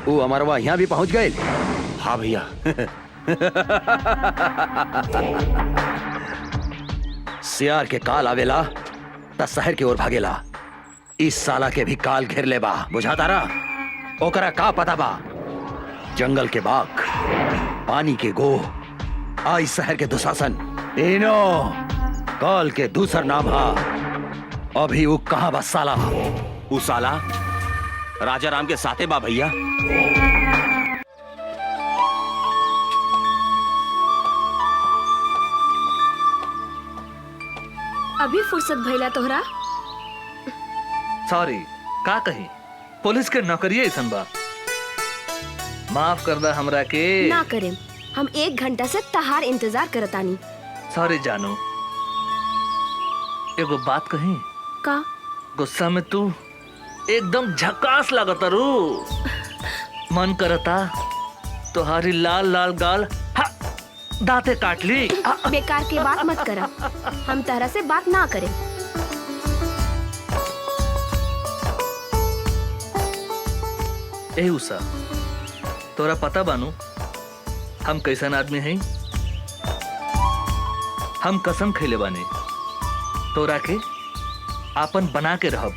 E: वो अमरवा यहाँ भी पहुंच गए।
H: हाँ भैया।
E: सियार के काल आवेला त शहर की ओर भागेला। इस साला के भी काल घेर ले बा, बुझाता रहा। ओकरा का पता बा? जंगल के बाघ, पानी के गोह, आई शहर के दुशासन, तीनों काल के दूसर नाम हा। अभी वो कहाँ बा साला?
H: वो साला राजा राम के साथे बा भैया।
G: अभी फुर्सत भइला तोहरा?
J: सॉरी, का कही, पुलिस के नौकरी ऐसन बा। माफ कर दा हमरा के।
G: ना करें, हम 1 घंटा से तहार इंतजार करतानी।
J: सॉरी जानू, एगो बात कही।
G: का?
J: गुस्सा में तू एकदम झकास लागता रू। मन करता तुम्हारी लाल लाल गाल दांते काट ली।
G: बेकार की बात मत करा, हम तरह से बात ना करें।
J: ए उषा, तोरा पता बानू हम कैसन आदमी हैं? हम कसम खैले बानी तोरा के आपन बना के रहब,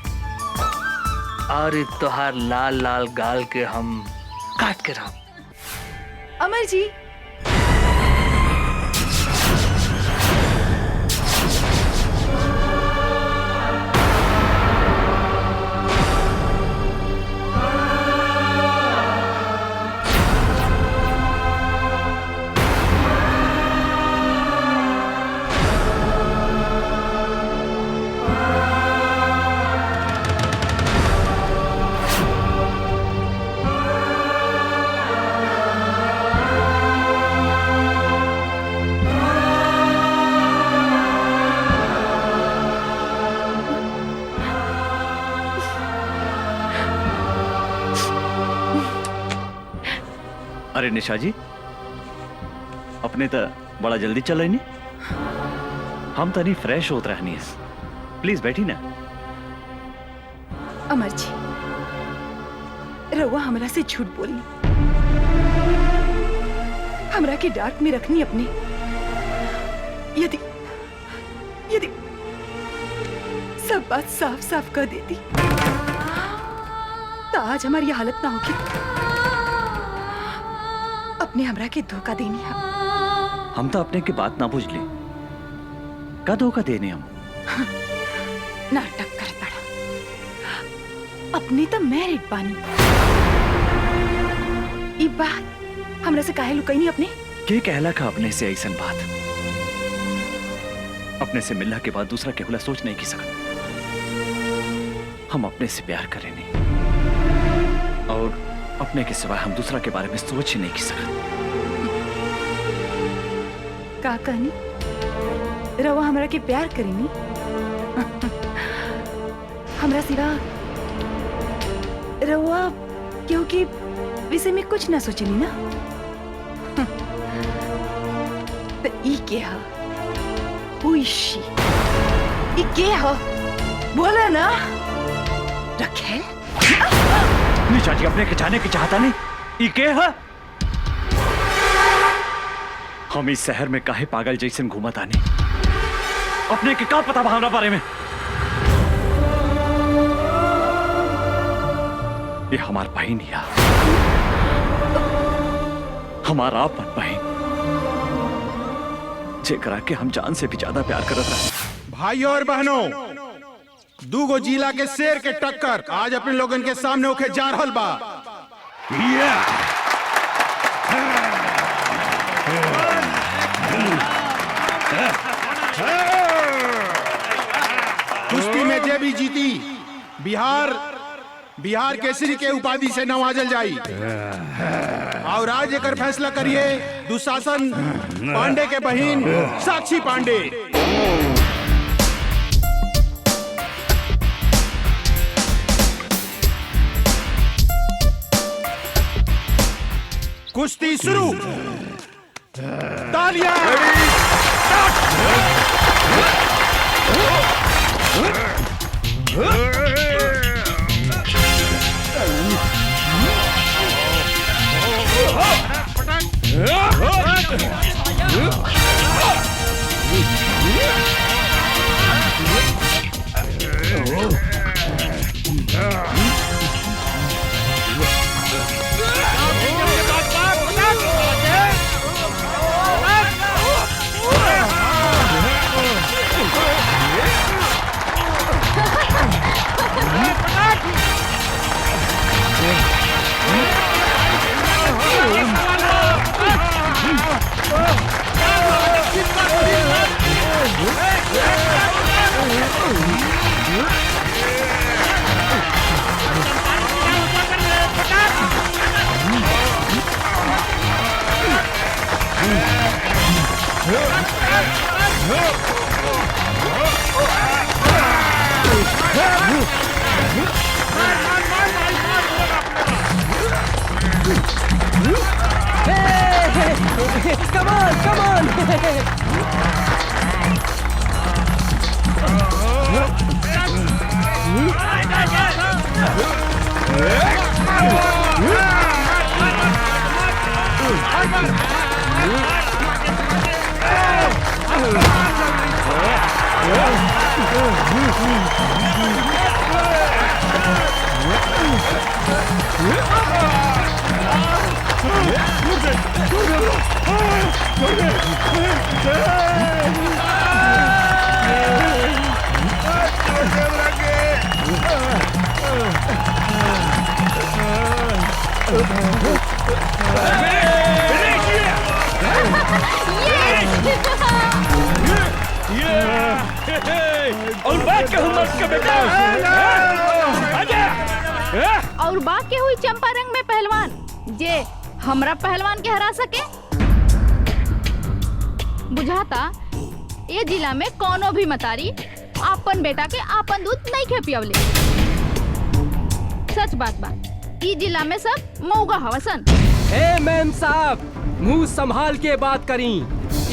J: और तोहार लाल लाल गाल के हम काट के रहब।
I: अमर जी,
K: अरे निशा जी, अपने तो बड़ा जल्दी चल रही नहीं। हम तो नहीं फ्रेश होत रहनी है। प्लीज बैठी ना।
I: अमर जी, रउआ हमरा से झूठ बोली, हमरा के डार्क में रखनी अपने। यदि यदि सब बात साफ साफ कर देती तो आज हमारी हालत ना होगी। अपने हमरा के धोखा देनी है।
K: हम तो अपने की बात ना बुझ ले, का धोखा देने हम?
I: नाटक कर पड़ा। अपने तो मैरिड बानी। ई बात हमरा से काहे लुकाई नहीं अपने?
K: के कहला का अपने से ऐसन बात? अपने से मिलने के बाद दूसरा केवला सोच नहीं की सकत। हम अपने से प्यार करें नहीं, और अपने के सिवाय हम दूसरा के बारे में सोच ही नहीं की सकत।
I: का कहनी? रवा हमरा के प्यार करेनी? हमरा सिवा रवा क्योंकि विषय में कुछ ना सोचली ना। तो ई के ह? Who is she? ई के ह? बोला ना रखेल।
K: निशा जी अपने के जाने की चाहता नहीं। ई के है? हम इस शहर में काहे पागल जैसन घूमत आने? अपने के का पता भावना बारे में? ये हमार बहन है, हमारा अपन बहन, जेकरा के हम जान से भी ज्यादा प्यार करत रहे।
A: भाइयों और बहनों, दूगो जिला के शेर के टक्कर आज अपने लोगन के सामने होके जा रहल बा। कुश्ती में जे भी जीती बिहार केसरी के उपाधि से नवाजल जाई। और आज एकर फैसला करिए दुशासन पांडे के बहिन साक्षी पांडे। कुश्ती शुरू। तालियां।
D: Come on, come on!
B: और बात कहूँ मत के बेटा।
L: और बात के हुई चंपारंग में पहलवान जे हमरा पहलवान के हरा सके। बुझाता ये जिला में कोनो भी मतारी आपन बेटा के आपन दूध नहीं खे पियवले। सच बात बा, ई जिला में सब मऊगा हवसन।
D: ए मैम साहब, मुंह संभाल के बात करी।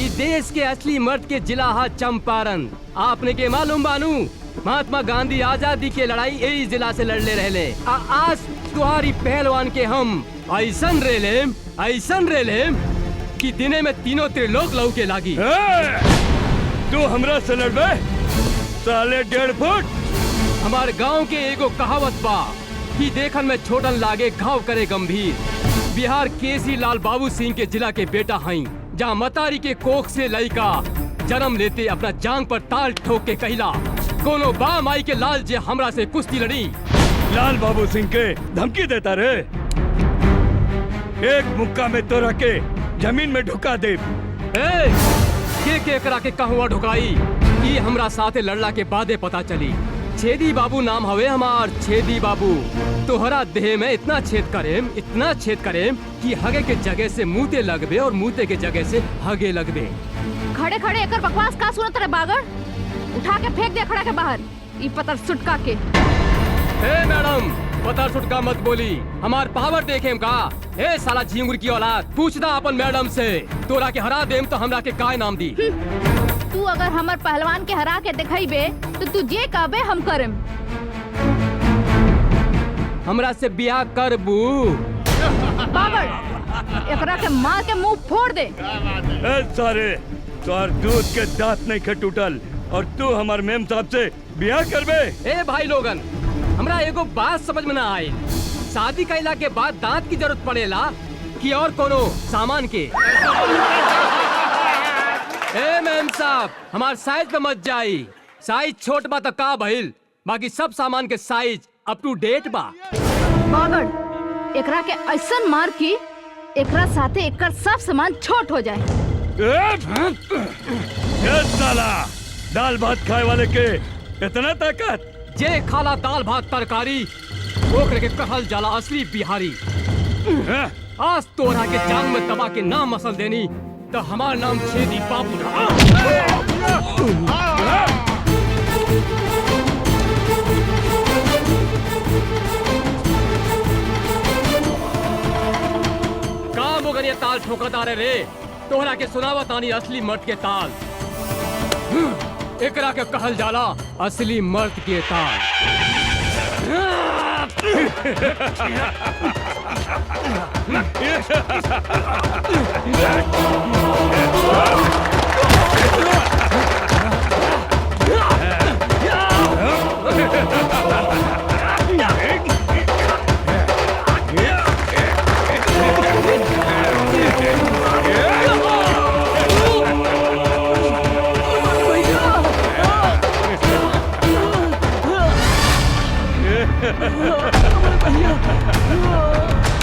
D: ई देश के असली मर्द के जिला हा चंपारण। आपने के मालूम बानू, महात्मा गांधी आजादी के लड़ाई यही जिला से लड़ले रहले। आज तुम्हारी पहलवान के हम ऐसन रेलेम कि दिने में तीनों त्रिलोक लौ के लागी।
B: तू हमरा से लड़बे साले 1.5 फुट।
D: हमारे गांव के एगो कहावत बा कि देखन में छोटन लागे घाव करे गंभीर। बिहार केसरी लाल बाबू सिंह के जिला के बेटा हई, जहाँ मतारी के कोख से लड़का जन्म लेते अपना जांग पर ताल ठोक के कहला, कोनो बा माई के लाल जे हमरा से कुश्ती लड़ी।
B: लाल बाबू सिंह के धमकी देता रे। एक मुक्का में तोरा के जमीन में ढुका दे।
D: के करा के कहवा ढुकाई, ये हमरा साथे लड़ला के बादे पता चली। छेदी बाबू नाम हवे हमार, छेदी बाबू। तोहरा देह में इतना छेद करेम कि हगे के जगह से मुँहते लगबे और मुँहते के जगह से हगे लगबे।
L: खड़े खड़े एकर बकवास का सुनत रे बागड़? उठा के फेंक दे खड़ा के बाहर, ई पतर सुटका के।
D: हे मैडम,
C: पता छुटका मत बोली, हमार पावर देखेम का। ए साला झिंगुर की औलाद, पूछना अपन मैडम से, तोरा के हरा देम तो हमरा के काय नाम दी।
L: तू अगर हमर पहलवान के हरा के दिखाईबे तो तू जे कहबे हम करम।
C: हमरा से ब्याह करबू?
L: पागल, एकरा के मार के मुंह फोड़ दे।
B: ए सारे, तोहर दूध के दांत नहीं खे टूटल और तू हमार मेम साहब से ब्याह करबे?
C: ए भाई लोगन, हमरा एगो बात समझ में ना आई, शादी कैला के बाद दांत की जरूरत पड़ेला कि और कोनो सामान के? ए मैम साहब, हमार साइज पे मत जाई, साइज छोट बा तो का भइल, बाकी सब सामान के साइज अप टू डेट बा।
L: पागल, एकरा के ऐसन मार की एकरा साथे एकर सब सामान छोट हो जाए।
B: ए साला, दाल भात खाए वाले के इतना ताकत?
C: जे खाला दाल भात तरकारी ओकरे के कहल जाला असली बिहारी। आज तोरा के जांग में दबा के नाम मसल देनी तो हमार नाम छेदी बाबू रहा। काम होकर ये ताल ठोकदारे रे, तोहरा के सुनावत आनी असली मर्द के ताल। एकरा के कहल जाला असली मर्द के ताल।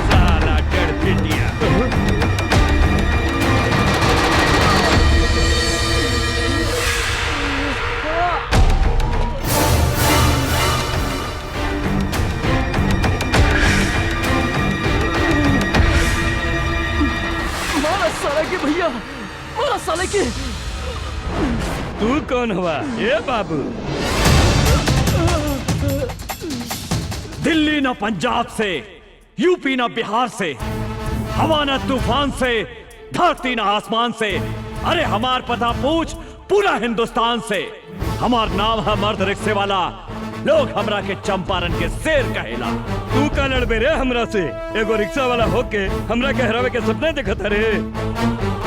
B: साला डरपिटिया।
C: मारा साले के भैया, मारा साले के।
B: तू कौन हुआ? ये बाबू
K: दिल्ली न पंजाब से, यूपी न बिहार से, हवा न तूफान से, धरती न आसमान से, अरे हमार पता पूछ पूरा हिंदुस्तान से। हमार नाम है मर्द रिक्शे वाला, लोग हमरा के चंपारण के शेर कहेला।
B: तू का लड़बे रे हमरा से? एगो रिक्शा वाला होके हमरा के हरावे के सपने देखत रे?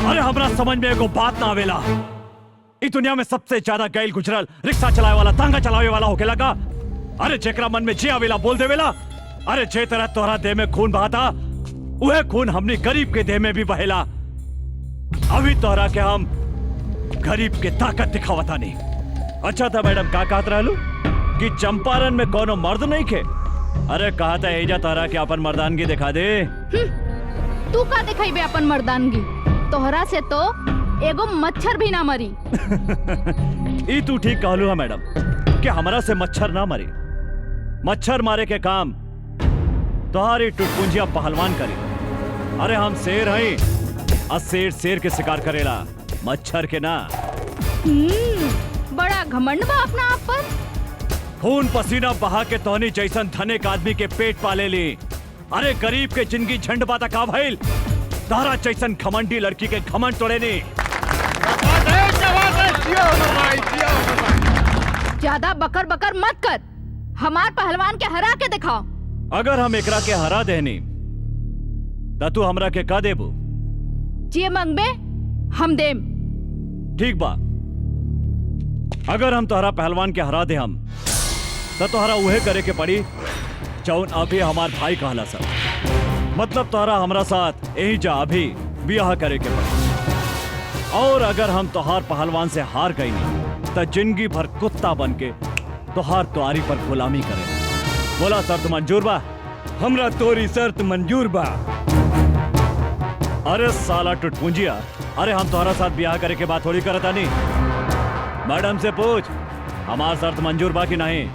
K: अरे हमरा समझ में एगो बात ना आवेला, इस दुनिया में सबसे ज्यादा गैल गुजरल रिक्शा चलावे वाला, तांगा चलावे वाला होके लगा। अरे जेकरा मन में जे आवेला बोल देवेला। अरे जे तरह तोहरा देह में खून बहाता, वह खून हमनी गरीब के देह में भी बहेला। अभी तोहरा के हम गरीब के ताकत दिखावता नहीं। अच्छा था मैडम, का कहत रहलू कि चंपारण में कोनो मर्द नहीं खे? अरे कहा था एजा तोहरा के अपन मर्दानगी दिखा दे।
L: तू का दिखाईबे अपन मर्दानगी? तोहरा से तो एगो मच्छर भी ना मरी।
K: ई तू ठीक कहलू है मैडम कि हमरा से मच्छर ना मरी। मच्छर मारे के काम तुम्हारी टुटपुंजिया पहलवान करी। अरे हम शेर हैं और शेर शेर के शिकार करेला, मच्छर के ना।
L: बड़ा घमंड बा अपना आप पर।
K: खून पसीना बहा के तोहनी जैसन धनिक आदमी के पेट पाले ली। अरे गरीब के जिंदगी झंड बाता का भइल, तारा जैसन घमंडी लड़की के घमंड तोड़े नी।
L: ज्यादा बकर बकर मत कर, हमार पहलवान के हरा के दिखाओ।
K: अगर हम एकरा के हरा देनी त तू हमरा के का देबू?
L: जे मंगबे हम देम।
K: ठीक बा, अगर हम तोहरा पहलवान के हरा दे हम तो तोहरा उहे करे के पड़ी जौन अभी हमार भाई कहला सब। मतलब तोहरा हमरा साथ यही जा अभी ब्याह करे के पड़ी। और अगर हम तोहार पहलवान से हार गई नहीं तो जिंदगी भर कुत्ता बन के तोहार तुआरी पर गुलामी करे। बोला शर्त मंजूर बा?
B: हमरा तोरी शर्त मंजूर बा।
K: अरे साला टुटपुंजिया, अरे हम तोहरा साथ ब्याह करे के बात थोड़ी करता नहीं। मैडम से पूछ हमार शर्त मंजूर बा कि नहीं।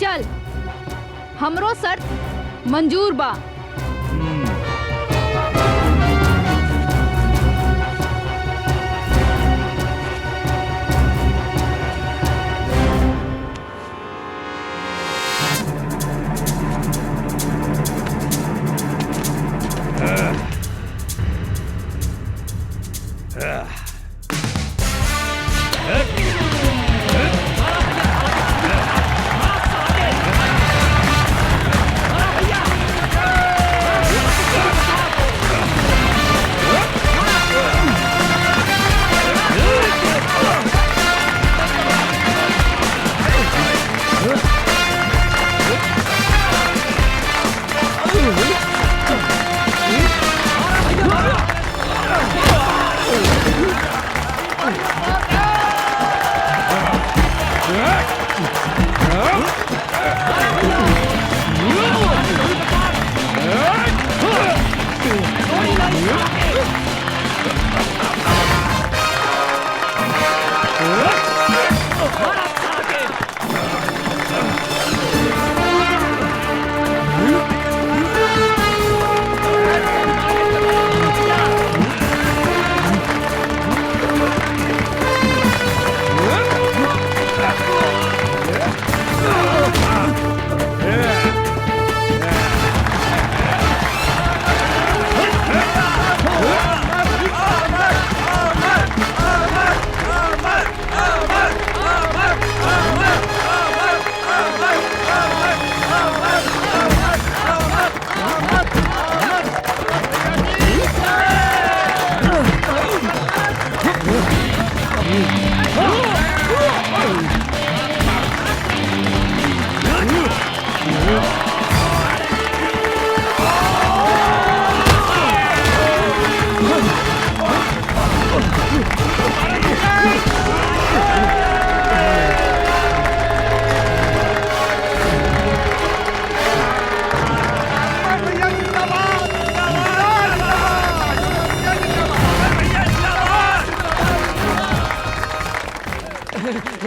L: चल, हमरो शर्त मंजूर बा।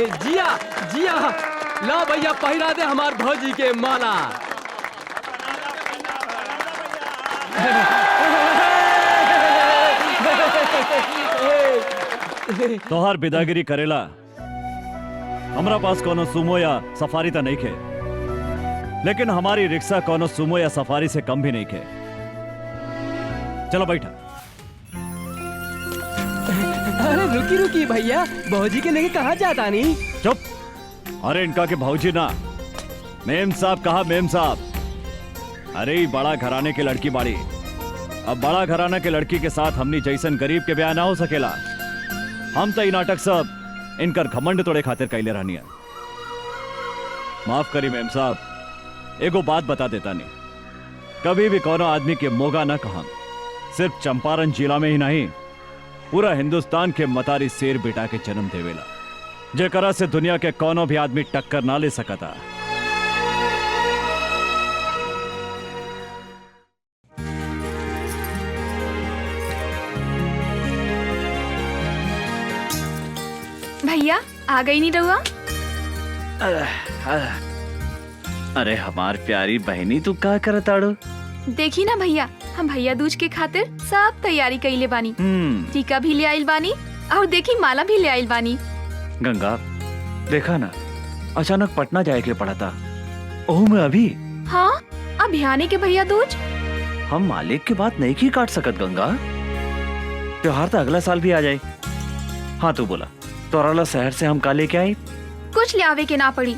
D: जिया जिया ला भैया पहिरा दे हमार भौजी के माला।
K: तोहार बिदागिरी करेला हमरा पास कोनो सुमो या सफारी तो नहीं खे, लेकिन हमारी रिक्शा कोनो सुमो या सफारी से कम भी नहीं खे। चलो बैठा।
D: अरे रुकी रुकी भैया, भौजी के लेके कहाँ जाता नहीं?
K: चुप। अरे इनका के भौजी ना, मेम साहब कहा मेम साहब। अरे ये बड़ा घराने के लड़की बाड़ी, अब बड़ा घराना के लड़की के साथ हमनी जैसन गरीब के ब्याह ना हो सकेला। हम तो नाटक सब इनकर घमंड तोड़े खातिर कैले रहनी है। माफ करी मेम साहब, एगो बात बता देता नहीं, कभी भी कोनो आदमी के मोगा ना कहा। सिर्फ चंपारण जिला में ही नहीं, पूरा हिंदुस्तान के मतारी शेर बेटा के जन्म देवेला, जेकरा से दुनिया के कोनो भी आदमी टक्कर ना ले सकता।
I: भैया आ गई नहीं रहुआ?
J: अरे हमार प्यारी बहनी तू का करताड़ो?
I: देखी ना भैया, हम भैया दूज के खातिर सब तैयारी कइले बानी। टीका भी ले आइल बानी और देखी माला भी ले आइल बानी।
J: गंगा देखा ना, अचानक पटना जाए के पड़ा था। ओह मैं अभी
I: हाँ अभियाने के भैया दूज।
J: हम मालिक की बात नहीं की काट सकत गंगा, त्योहार तो अगला साल भी आ जाए। हाँ तू बोला तोराला शहर से हम का लेके आई?
I: कुछ ले आवे के ना पड़ी,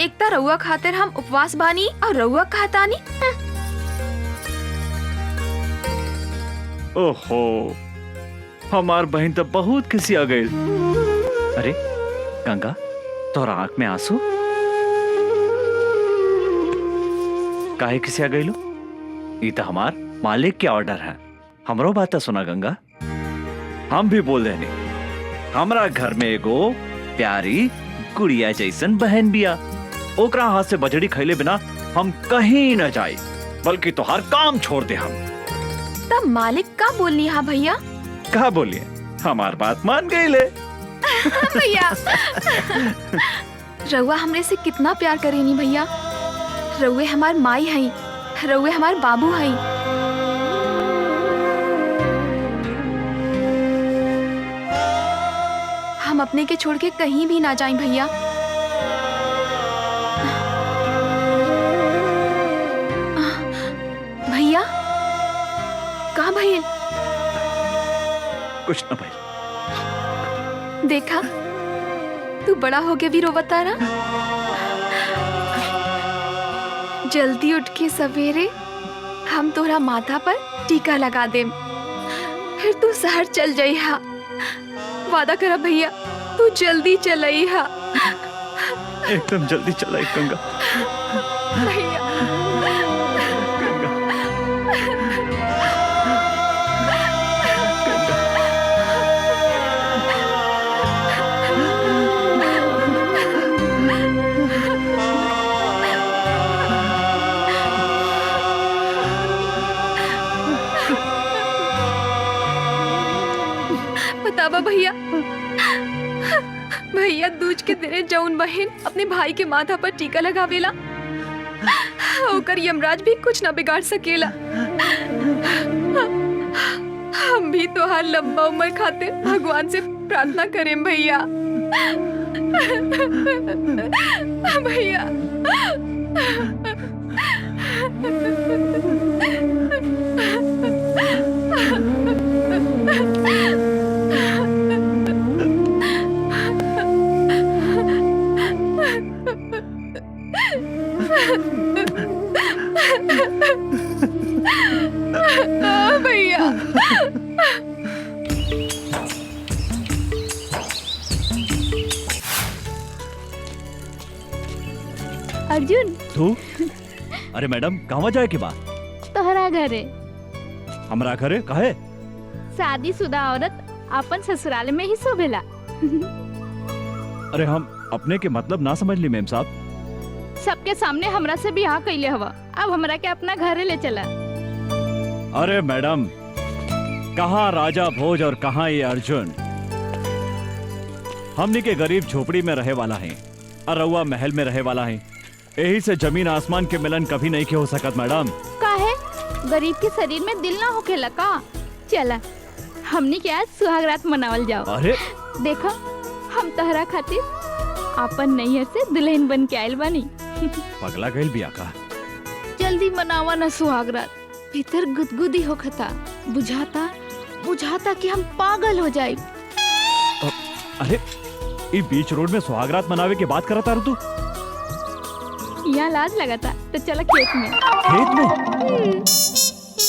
I: एक तो रउआ खातिर हम उपवास बानी और रउआ कहतानी।
J: ओहो हमार बहन तो बहुत किसी आ गई। अरे गंगा तोरा आंख में आंसू काहे किसी आ गई लो? ये तो हमार मालिक के ऑर्डर है, हमरो बात सुना गंगा। हम भी बोल देने हमरा घर में एगो प्यारी गुड़िया जैसन बहन बिया, ओकरा हाथ से बजड़ी खैले बिना हम कहीं न जाए, बल्कि तो हर काम छोड़ दे हम।
I: तब मालिक का बोलनी है भैया?
J: कहा बोलिए, हमार बात मान गई ले।
I: भैया रउआ हमरे से कितना प्यार करेनी भैया। रउए हमार माई हई, रउए हमार बाबू हई। हम अपने के छोड़ के कहीं भी ना जाएं भैया। भैया कहाँ भैया?
J: कुछ ना भाई।
I: देखा तू बड़ा हो गया भी रोवता ना। जल्दी उठ के सवेरे हम तोरा माथा पर टीका लगा देम, फिर तू शहर चल जाइहा। वादा करा भैया, तू जल्दी चलइहा।
J: एकदम जल्दी चला गंगा।
I: भैया बतावा भैया, भैया दूज के दिने जौन बहन अपने भाई के माथा पर टीका लगावेला, ओकर यमराज भी कुछ ना बिगाड़ सकेला। हम भी तोहार लंबा उम्र खातिर भगवान से प्रार्थना करें भैया। भैया भैया
L: अर्जुन
K: तू? अरे मैडम कहवा जाए के बा?
L: तोहरा घरे।
K: हमरा घरे काहे?
L: शादीशुदा औरत अपन ससुराल में ही शोभेला।
K: अरे हम अपने के मतलब ना समझ ली मेम साहब।
L: सबके सामने हमरा से बियाह कैले हवा, अब हमरा के अपना घरे ले चला।
K: अरे मैडम, कहाँ राजा भोज और कहाँ ये अर्जुन? हमनी के गरीब झोपड़ी में रहे वाला है और रउआ महल में रहे वाला है। यही से जमीन आसमान के मिलन कभी नहीं के हो सकत मैडम।
L: काहे गरीब के शरीर में दिल ना होखेला का? चला हमनी के आज सुहागरात मनावल जाओ।
K: अरे
L: देखा हम तहरा खातिर अपन नैहर से दुल्हन बन के आयल बानी।
K: पगला गइल बिया का?
L: जल्दी मनावा ना सुहागरात, भीतर गुदगुदी होखता, बुझाता कि हम पागल हो जाए।
K: अरे ई बीच रोड में सुहागरात मनावे के बात करता तू?
L: यहाँ लाज लगाता तो चला खेत में।
K: खेत में?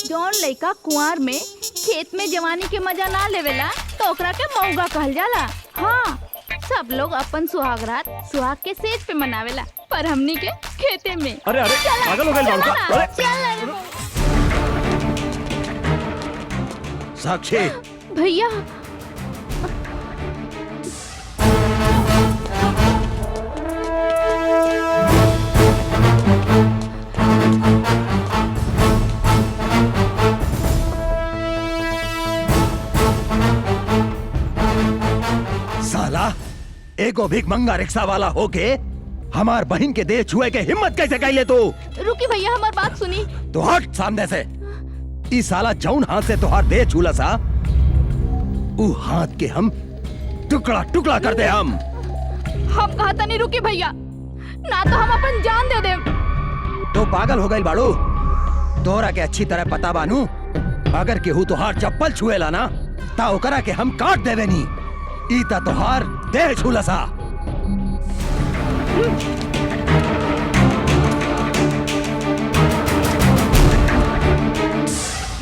L: जौन लड़का कुंवार में खेत में जवानी के मजा ना लेवेला तो ओकरा के मौगा कहल जाला। हाँ, सब लोग अपन सुहागरात सुहाग के सेज पे मनावेला, पर हमनी के खेते में।
K: अरे अरे पागल हो गए बाबू।
E: साक्षी
L: भैया
E: साला एगो भीख मंगा रिक्शा वाला होके हमार बहन के देह छुए के हिम्मत कैसे कैले तू?
L: रुकी भैया, हमार बात सुनी।
E: तो हट सामने से। इस साला जौन हाथ से तुहार देह छूला सा उ हाथ के हम टुकड़ा टुकड़ा कर दे। हम
L: कहता नहीं रुकी भैया, ना तो हम अपन जान दे दे।
E: तो पागल हो गई बाड़ू? तोरा के अच्छी तरह पता बानू, अगर केहू तुहार चप्पल छुएला ना ता ओकरा के हम काट देवे नी। ईता तुहार देह छूला सा।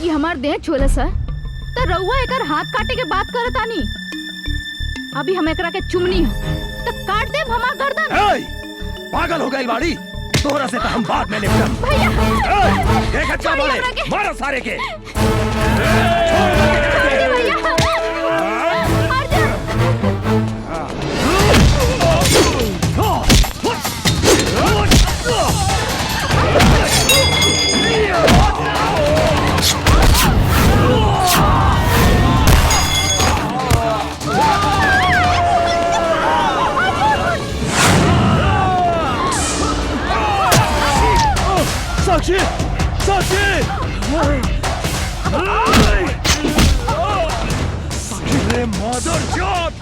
L: ये हमार देह छुएला सा तो रउआ एकर हाथ काटे के बात करता नहीं। अभी हम एकरा के चुमनी हो तो काट दे हमार गर्दन।
E: पागल हो गई बाड़ी? तोरा से तो हम बाद में निपटम।
L: भैया
E: अच्छा बोले, मारो सारे के।
K: साक्षी, साक्षी,
E: रे मदर चोद!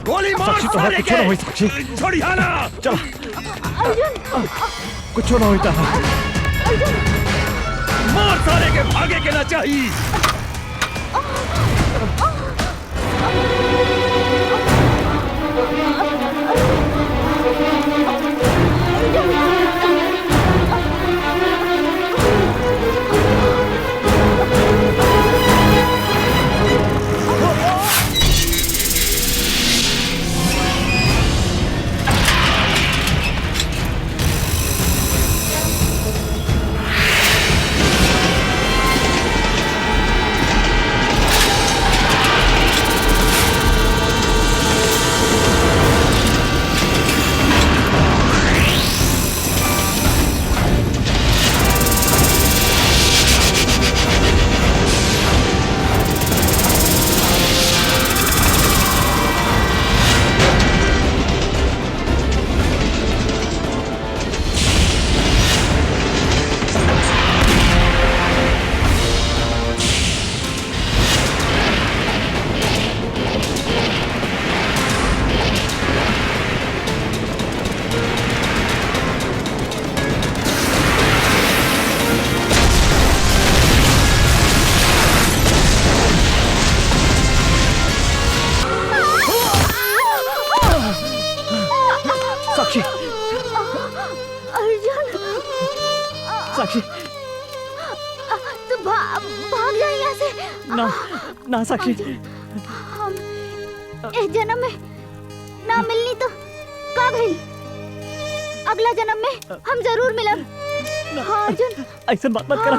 E: गोली मार
K: साक्षी तो
E: सारे
K: कुछ ना
E: के।
K: हुई साक्षी।
E: छोड़िया ना।
K: चल कुछ ना हुई था।
E: मार सारे के, भागे के ना चाहिए।
K: साक्षी,
L: अर्जुन,
K: साक्षी,
L: तू भाग जा यहाँ से।
K: ना ना साक्षी,
L: हम इस जन्म में ना मिलनी तो का भइल? अगला जन्म में हम जरूर मिलब। हाँ अर्जुन,
K: ऐसा बात मत करा।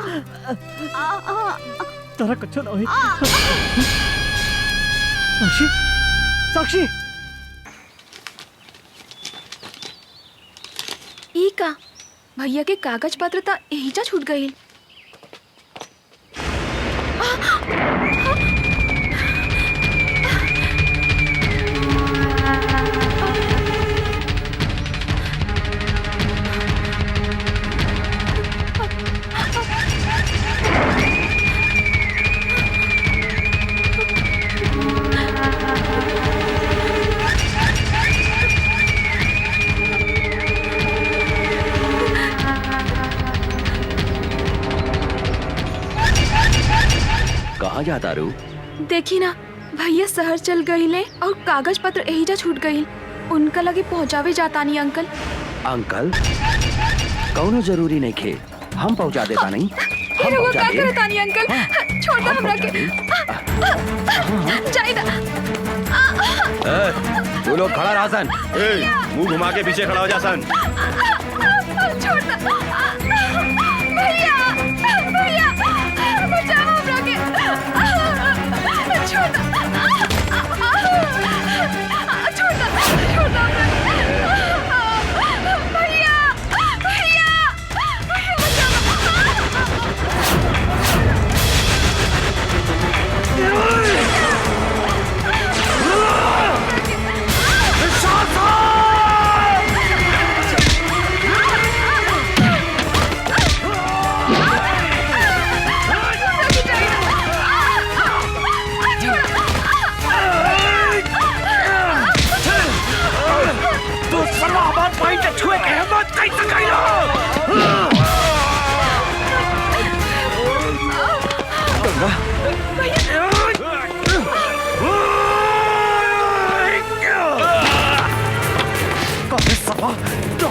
K: तारा कुछ ना हुई। साक्षी, साक्षी,
G: ई का
I: भैया के कागज पत्र ता एहिजा छूट गई।
E: कहाँ जाता रू?
I: देखी ना भैया शहर चल गईले और कागज पत्र एहिजा छूट गई। उनका लगे पहुँचावे जाता नहीं अंकल।
E: अंकल कौनो जरूरी नहीं खे, हम पहुँचा देता नहीं। हम
I: वो
E: पहुँचा
I: का
E: दे।
I: करता नहीं अंकल, छोड़ दो हमरा के। जाइदा।
E: तू लोग खड़ा रहा सन।
H: मुंह घुमा के पीछे खड़ा हो जा सन।
I: छोड़ दो। भैया भैया बचाओ हमरा के। छोड़ दो। छोड़ दो हमरा के। भैया भैया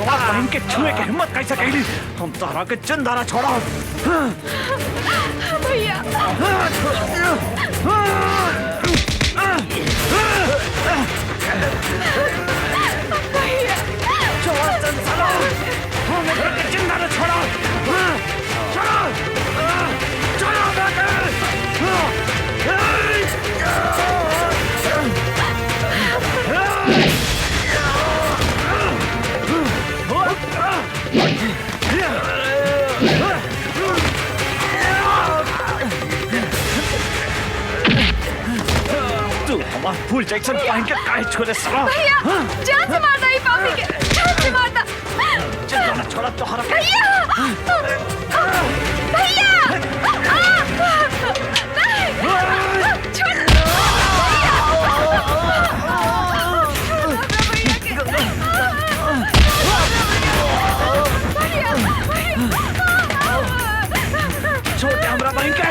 K: बहन के छुए के हिम्मत कैसे कैली? हम तारा के चंदारा छोड़ा।
I: भैया
K: चंदारा छोड़ा। तू हमारा फुल जैक्सन पहन के काहे छोड़े साला?
I: भैया जान से मारता ही पापी के, जान से मारता।
K: चंदारा छोड़ा तो हरा
I: भैया भैया
K: छोड़ दे हमरा बहन के,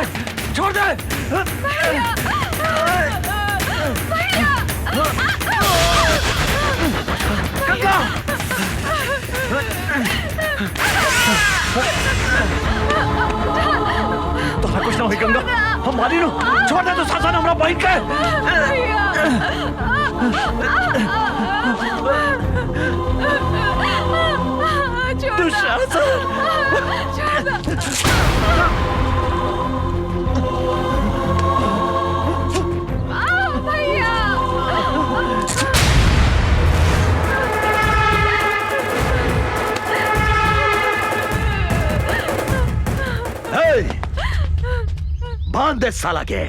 K: छोड़ दे। गंगा तो कुछ ना हुई गंगा, हम मारी लो। छोड़ दे तो सासन हमरा बहन के। बांध दे साला के।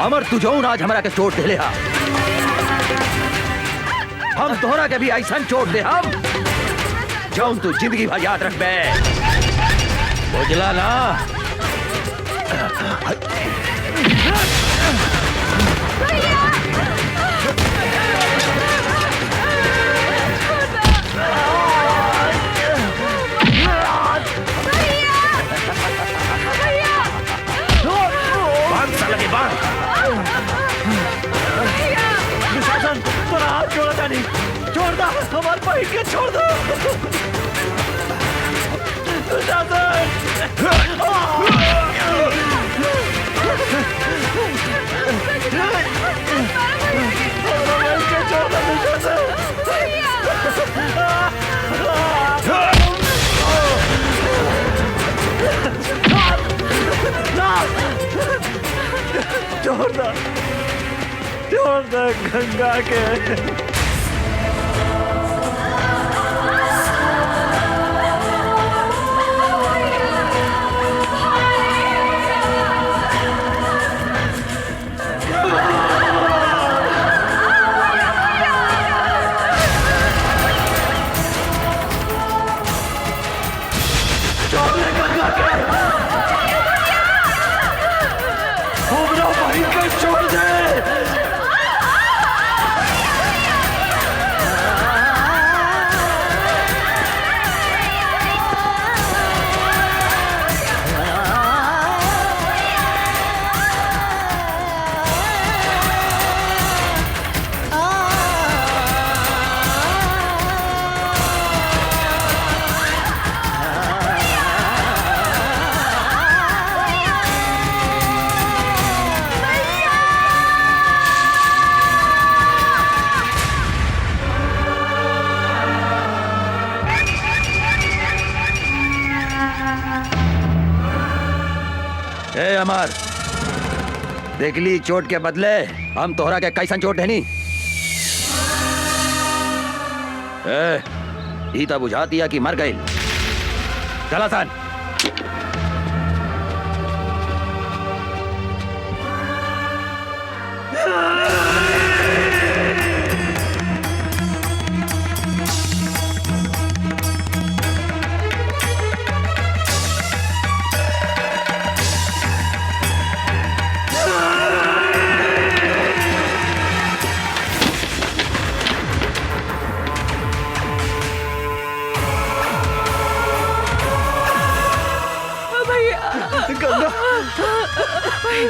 E: अमर तू जौन आज हमारा के चोट दे ले हा। हम तोहरा के भी ऐसा चोट दे हम जौन तू जिंदगी भर याद रख बे। बुझला ना?
K: तोरा हाथ छोड़ा था नहीं, छोड़ दो हमारे भाई के, छोड़ दो।
J: छोड़ दे गंगा के। छोड़ दे।
E: ए अमर, देख ली चोट के बदले हम तोहरा के कैसन चोट है नी। ई तो बुझाती है कि मर गई। चला सन।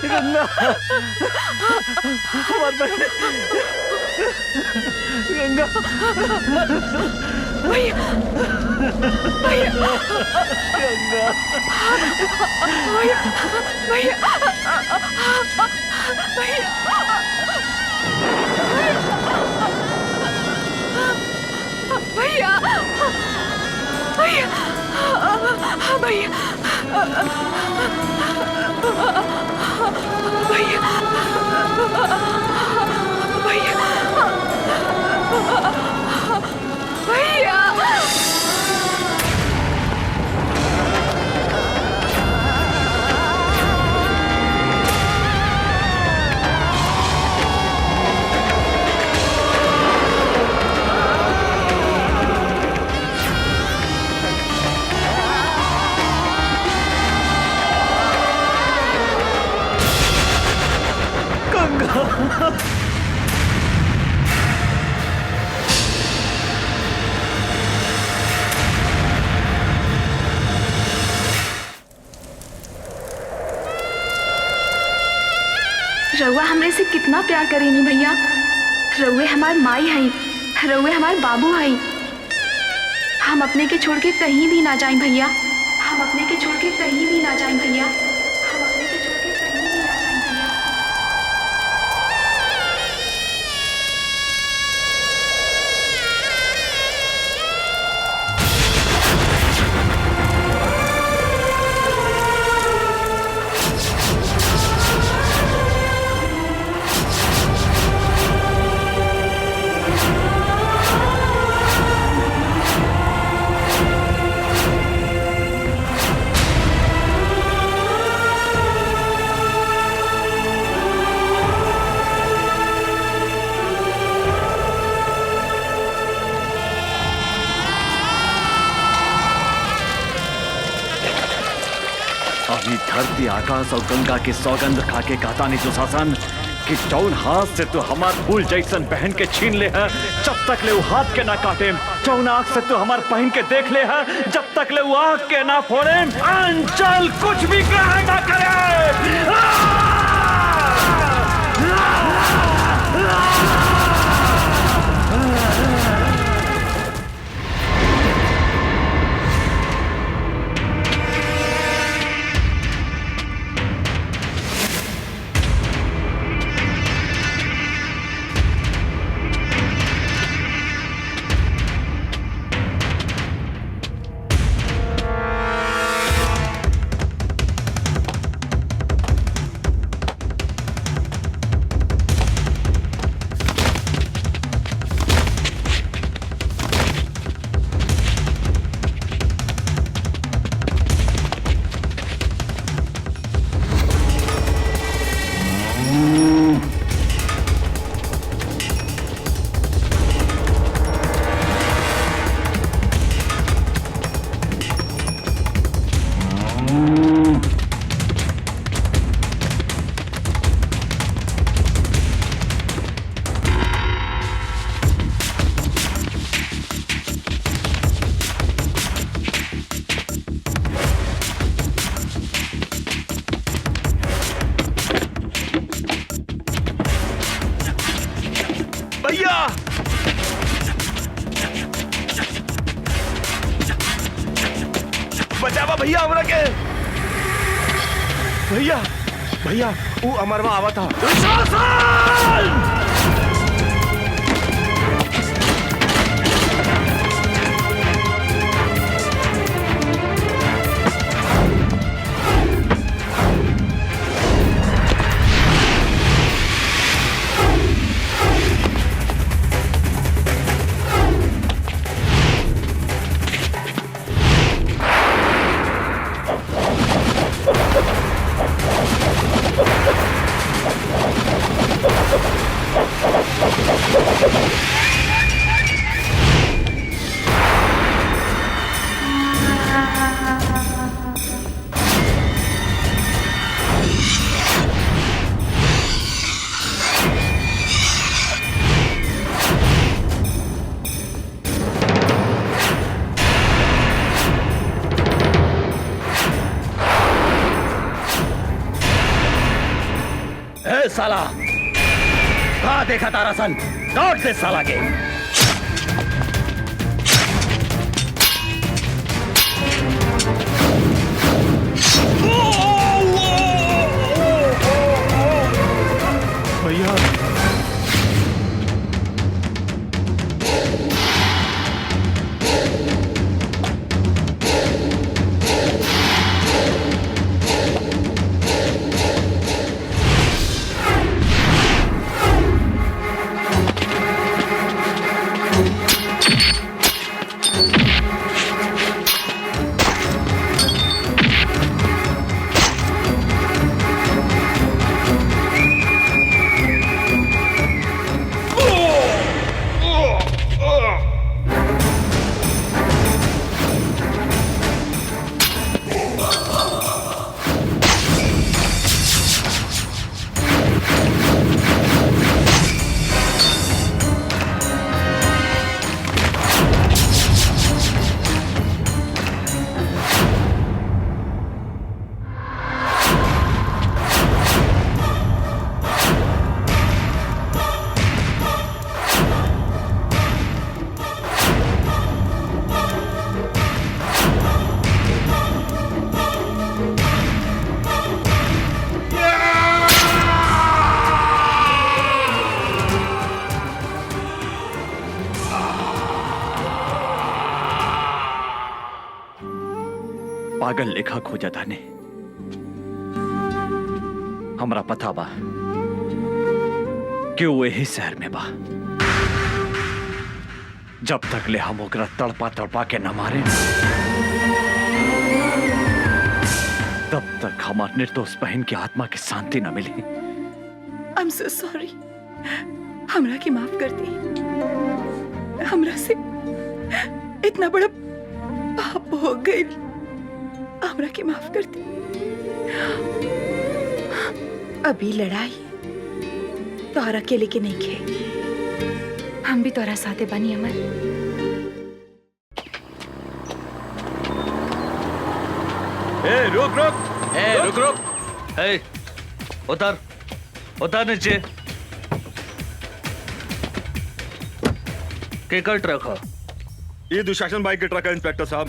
J: गंगा हमार बहन गंगा
I: भैया भैया
J: गंगा
I: भैया भैया भैया भैया भैया भैया भैया रउआ हमरे से कितना प्यार करेनी भैया। रउए हमार माई हई, रउए हमार बाबू हई। हम अपने के छोड़ के कहीं भी ना जाएं भैया। हम अपने के छोड़ के कहीं भी ना जाएं भैया। हम अपने के छोड़ के कहीं भी ना जाएं भैया।
K: अभी धरती आकाश और गंगा की सौगंध खा के कहता नहीं दुशासन कि जौन हाथ से तू हमार फूल जैसन बहन के छीन ले है, जब तक ले वो हाथ के ना काटे। जौन आँख से तू हमार बहन के देख ले है, जब तक ले वो आँख के ना फोड़े। अंचल कुछ भी ग्रहण ना करे।
H: बचावा भैया हमरा के। भैया भैया वो अमरवा आवा था।
E: साला कहाँ देखा तारा सन, लौट दे साला के।
H: भैया
K: पागल लेखा खोजा थाने हमरा पता बा कि वो यही शहर में बा। जब तक ले हम ओकरा तड़पा तड़पा के न मारे तब तक हमार निर्दोष बहन की आत्मा की शांति न मिली।
M: I'm so sorry। हमरा की माफ कर दी। हमरा से इतना बड़ा पाप हो गई। हमरा की माफ कर दी। अभी लड़ाई तोहरा अकेले के नहीं खे, हम भी तोहरा साथे बनी अमर।
B: रुक रुक
J: रुक रुक, उतर उतर नीचे। केकर ट्रक है?
B: ये दुशासन भाई के ट्रक है इंस्पेक्टर साहब।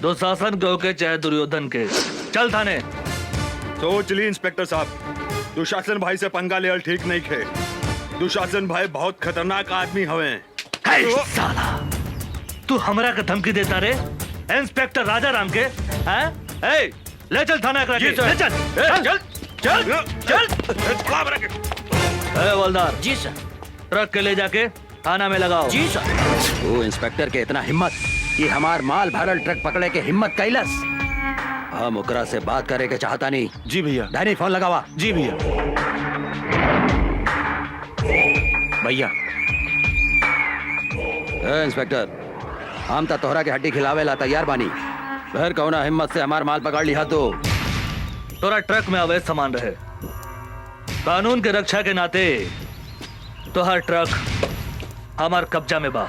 J: दुशासन के होके चाहे दुर्योधन के, चल थाने।
B: सोच ली इंस्पेक्टर साहब, दुशासन भाई से पंगा लेवल ठीक नहीं खे। दुशासन भाई बहुत खतरनाक आदमी हवे।
J: साला तू हमरा के धमकी देता रे इंस्पेक्टर राजा राम के? हैं? ले चल थाना करा के। ले चल चल चल चल। हवलदार
D: जी सर।
J: ट्रक के ले जाके थाना में लगाओ।
D: जी सर।
E: वो इंस्पेक्टर के इतना हिम्मत कि हमार माल भरल ट्रक पकड़े के हिम्मत कैलस। हम ओकरा से बात करे के चाहता नहीं।
H: जी भैया।
E: डैनी फोन लगावा।
H: जी भैया। भैया
E: इंस्पेक्टर, हम तो तोहरा के हड्डी खिलावे ला तैयार बानी। फिर कौना हिम्मत से हमार माल पकड़ लिया तो?
J: तोरा ट्रक में अवैध सामान रहे, कानून के रक्षा के नाते तो हर ट्रक हमार कब्जा में बा।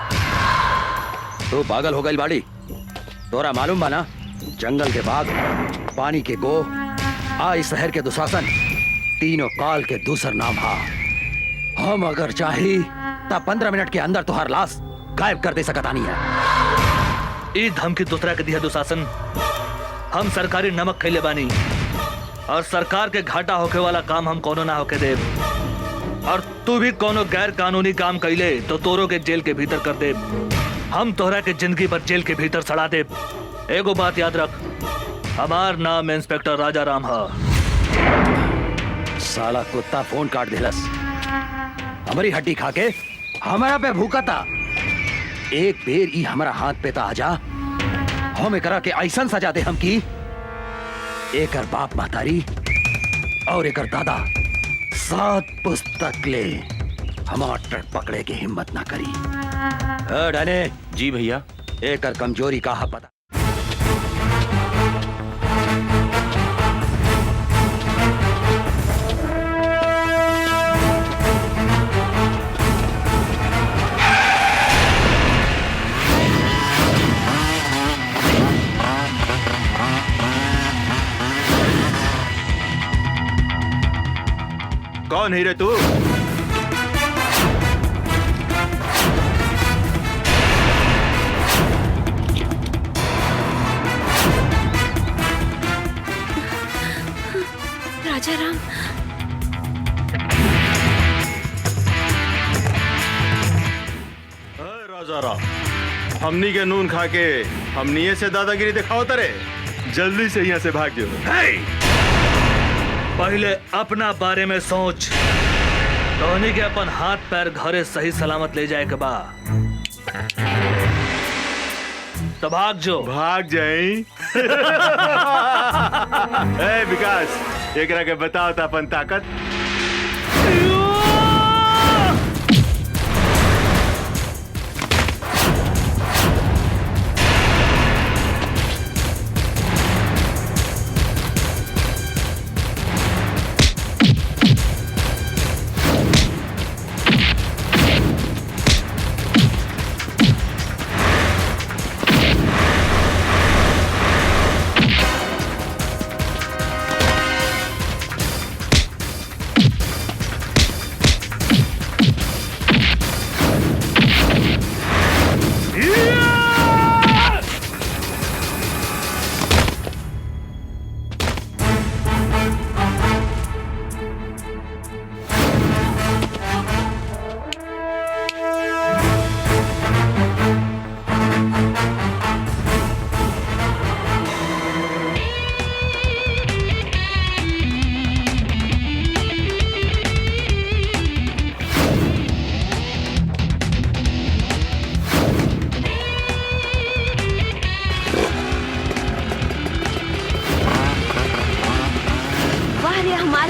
E: तू पागल हो गई बाड़ी? तोरा मालूम बा ना, जंगल के बाघ, पानी के गो, इस शहर के दुशासन, तीनों काल के दूसर नाम हा। हम अगर चाही तब 15 मिनट के अंदर तुहार लाश गायब कर दे सकता नहीं है।
J: ई धमकी दूसरा के दिया दुशासन हम सरकारी नमक खैले बानी और सरकार के घाटा होके वाला काम हम कोनो ना होके दे। और तू भी कोनो गैर कानूनी काम कैले तो तोरो के जेल के भीतर कर दे। हम तोहरा के जिंदगी भर जेल के भीतर सड़ा दे। एगो बात याद रख, हमार नाम इंस्पेक्टर राजा राम है।
E: साला कुत्ता फोन काट दिलस, हमारी हड्डी खा के हमारा पे भूखा था। एक बेर ई हमारा हाथ पे ता आजा, हम एकरा के ऐसन सजा दे हम की एकर बाप महतारी और एकर दादा 7 पुस्तक ले हमार ट्रक पकड़े के हिम्मत ना करी। डाने
H: जी भैया।
E: एकर कमजोरी का है पता।
A: कौन है रे तू?
G: राजा राम,
A: राजा राम, हमनी के नून खा के हमनी से दादागिरी दिखाओ तरे। जल्दी से यहाँ से भाग जाओ।
J: पहले अपना बारे में सोच। धोनी के अपन हाथ पैर घरे सही सलामत ले जाए के बा तो भाग जो।
A: भाग जाई। ए विकास, एकरा के बताओ था अपन ताकत।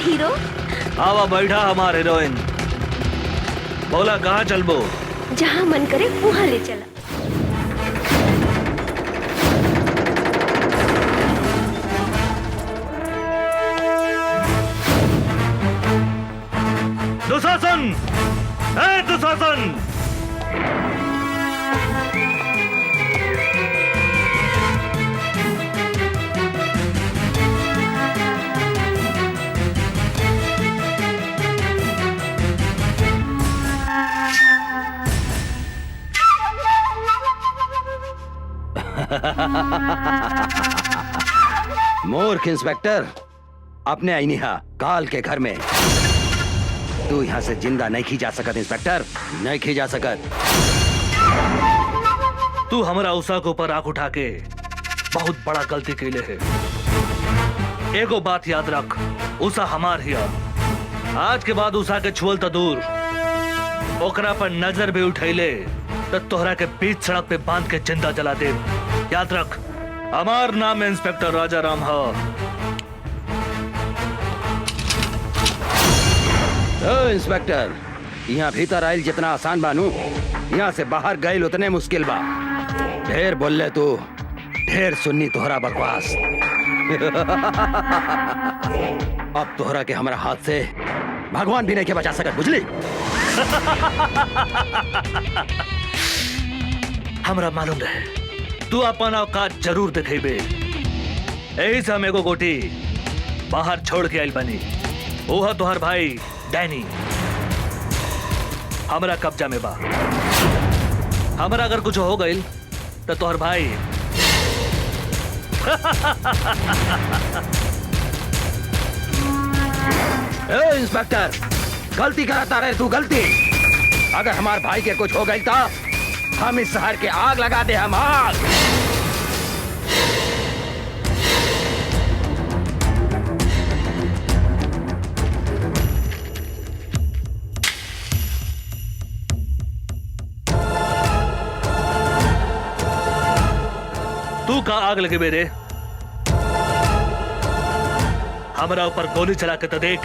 G: हीरो।
J: आवा बैठा हमारे हीरोइन। बोला कहाँ चलबो?
G: जहाँ मन करे वहाँ ले चला।
J: दुशासन, दुशासन,
E: मूर्ख इंस्पेक्टर, अपने आईनिहा काल के घर में तू यहाँ से जिंदा नहीं खी जा सकत। इंस्पेक्टर, नहीं खी जा सकत।
J: तू हमारा उषा के ऊपर आंख उठा के बहुत बड़ा गलती कैले है। एगो बात याद रख, उषा हमार हिया। आज के बाद उषा के छुअल तो दूर, ओकरा पर नजर भी उठैले तो तोहरा के बीच सड़क पे बांध के जिंदा जला दे। याद रख, हमार नाम इंस्पेक्टर राजा राम है।
E: इंस्पेक्टर, यहाँ भीतर आयल जितना आसान बानू, यहाँ से बाहर गए उतने मुश्किल बा। ढेर बोल तू, ढेर सुन्नी तोहरा बकवास। अब तोहरा के हमारा हाथ से भगवान भी नहीं के बचा सकत, बुझली?
J: हमरा मालूम रहे तू अपन औकात जरूर दिखेबे। यही से हम एगो गोटी बाहर छोड़ के आइल बनी। ओह तोहर भाई डैनी हमरा कब्जा में बा। हमरा अगर कुछ हो गइल तो तोहर भाई
E: ए इंस्पेक्टर, गलती कराता रहे तू, गलती। अगर हमारे भाई के कुछ हो गई तो हम इस शहर के आग लगा दे, हम आग।
J: तू का आग लगे मेरे? हमारा ऊपर गोली चला के तो देख।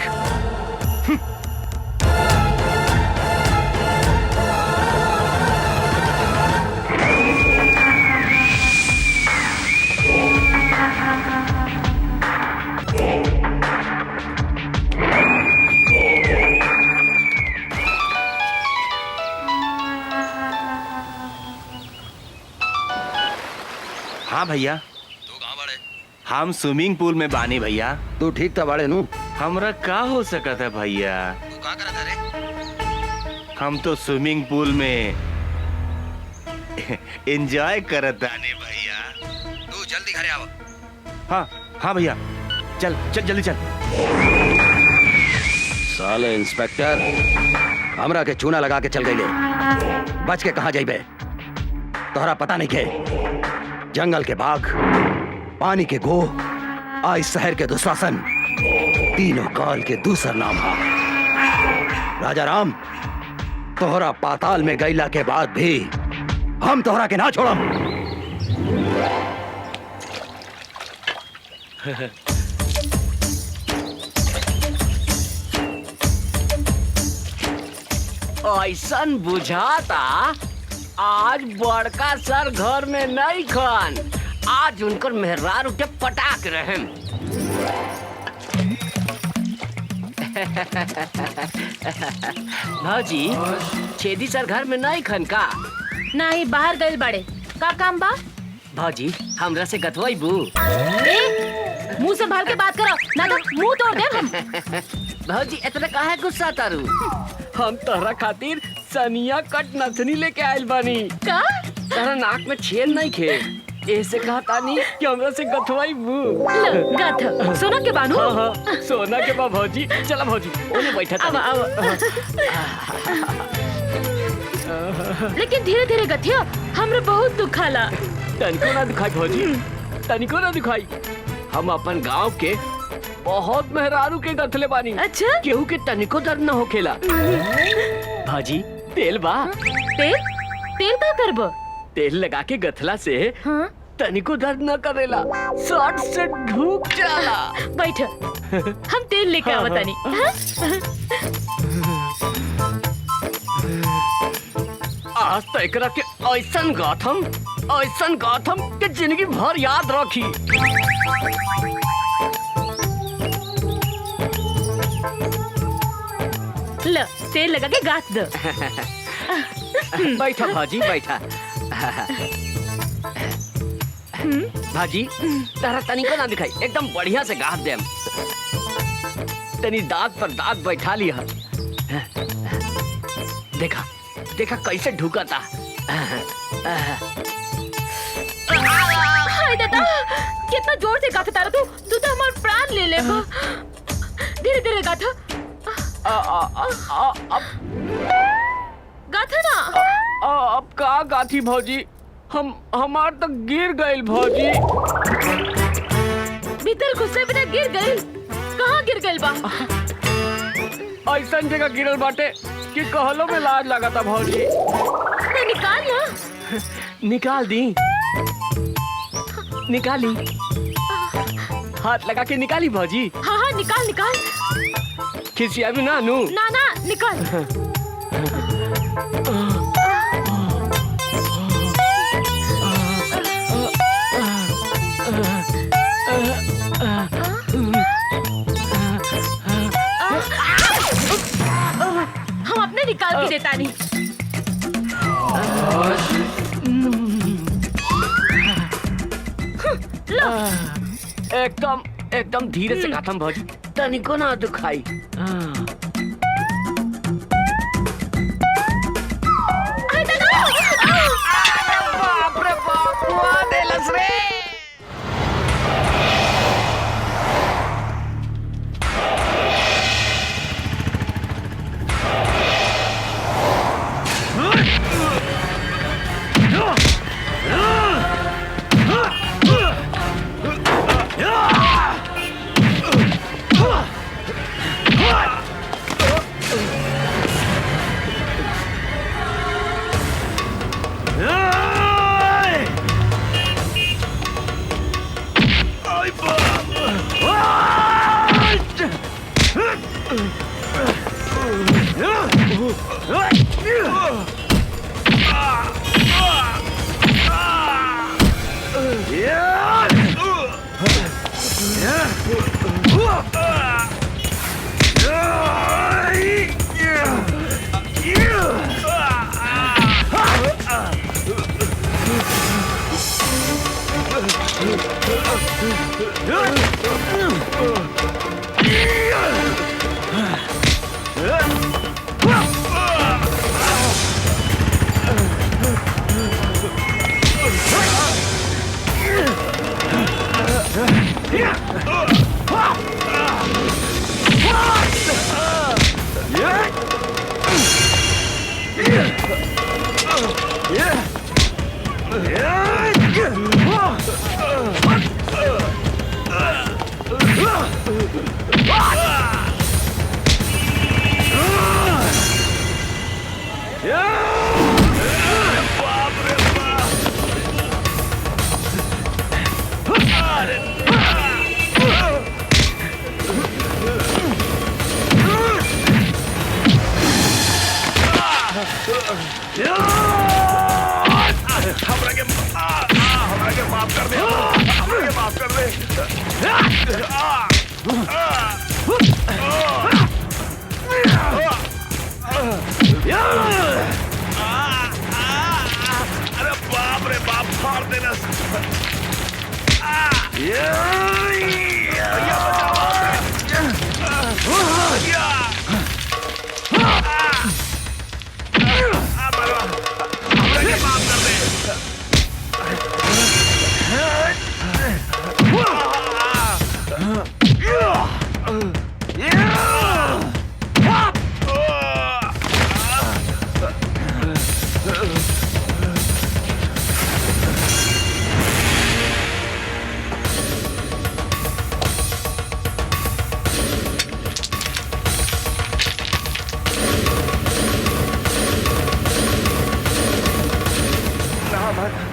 H: हाँ भैया,
E: तू कहाँ बड़े?
H: हम स्विमिंग पूल में बानी भैया।
E: तू ठीक था बड़े नू?
H: हमरा का हो सकता है भैया?
E: तू कहाँ करा था रे?
H: हम तो स्विमिंग पूल में एंजॉय करत आने भैया।
E: तू जल्दी घरे आओ।
H: हाँ हाँ भैया, चल चल जल्दी चल।
E: साले इंस्पेक्टर, हमरा के चूना लगा के चल गई ले। बच के कहाँ जाइबे? तोहरा पता नहीं के जंगल के बाघ, पानी के गो, आज शहर के दुशासन, तीनों काल के दूसर नाम हा। राजा राम, तोहरा पाताल में गईला के बाद भी हम तोहरा के ना छोड़म।
D: ऐसन बुझाता आज बड़का सर घर में नहीं खन, आज उनकर मेहरारू के पटाक रहे। भाजी, छेदी सर घर में नहीं खन का?
F: नहीं, बाहर गए बड़े। का काम बा?
D: भाजी, हमरा से गतवाइबू?
F: मुंह संभाल के बात करो, ना तो मुंह तोड़ दे हम।
D: भाजी, इतना काहे गुस्सा तारू? हम तोहरा खातिर सनिया कट नथनी लेके आयल बानी।
F: का?
D: तोहरा नाक में छेद नहीं खे, ऐसे कहा तानी कि हमरा से गथवाइबू।
F: गथ सोना के बानू?
D: हाँ हाँ, सोना के बा भौजी। चला भौजी, ओने बैठा तानी।
F: लेकिन धीरे धीरे गथिया, हमरा बहुत दुखाला।
D: तनिको ना दुखाई भौजी, तनिको ना दुखाई। हम अपन गांव के बहुत मेहरारू के गथले बानी।
F: अच्छा?
D: केहू के तनिको दर्द न होखेला। भाजी, तेल बा?
F: तेल? तेल का करबो?
D: तेल लगा के गथला से
F: हाँ?
D: तनिको दर्द न करेला, शॉर्ट से ढूक जाला।
F: बैठ, हम तेल लेके
D: हाँ,
F: आवतानी।
D: आज तो एकरा के ऐसन गाथम के जिंदगी भर याद रखी।
F: ल, तेल लगा के गाथ दो।
D: बैठा भाजी, बैठा। भाजी, तारा तनिको ना दिखाई, एकदम बढ़िया से गाथ देम। तनी दांत पर दांत बैठा लिया। देखा देखा कैसे ढुकाता।
F: हाय दादा, कितना जोर से गाथा तारा तू तो हमारा प्राण ले ले। धीरे धीरे गाथा। गाथा ना।
D: अब का गाथी भौजी, हमार तो गिर गइल भौजी।
F: भीतर घुसे बिना गिर गइल? कहाँ गिर गइल बा?
D: ऐसा जगह गिरल बाटे कि कहलो में लाज लगाता भौजी।
F: तो निकाल ना।
D: निकाल दी, निकाली। हाथ लगा के निकाली भौजी।
F: हाँ हाँ, निकाल निकाल।
D: खिसिया भी ना नू।
F: ना ना, निकाल। हम अपने निकाल के देता नहीं।
D: एकदम धीरे से गाथम भौजी, तनिको ना दुखाई। बाप रे बाप, हुआ देलस रे।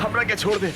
H: हमरा के छोड़ दे।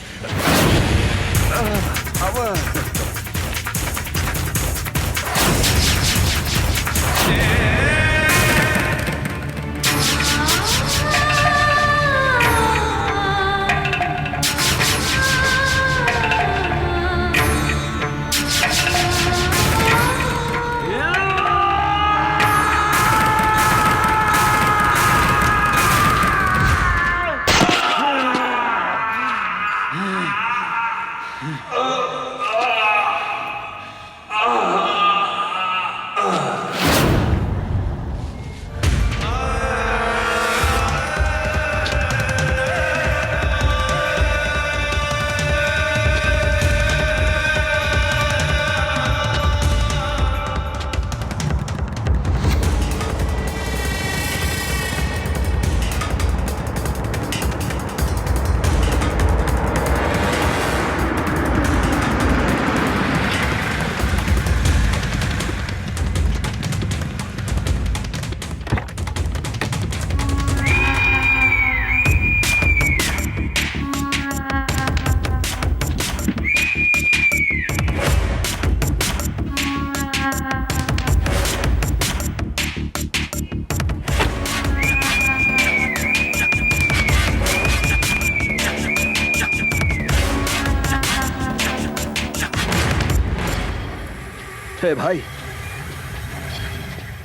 E: हे भाई,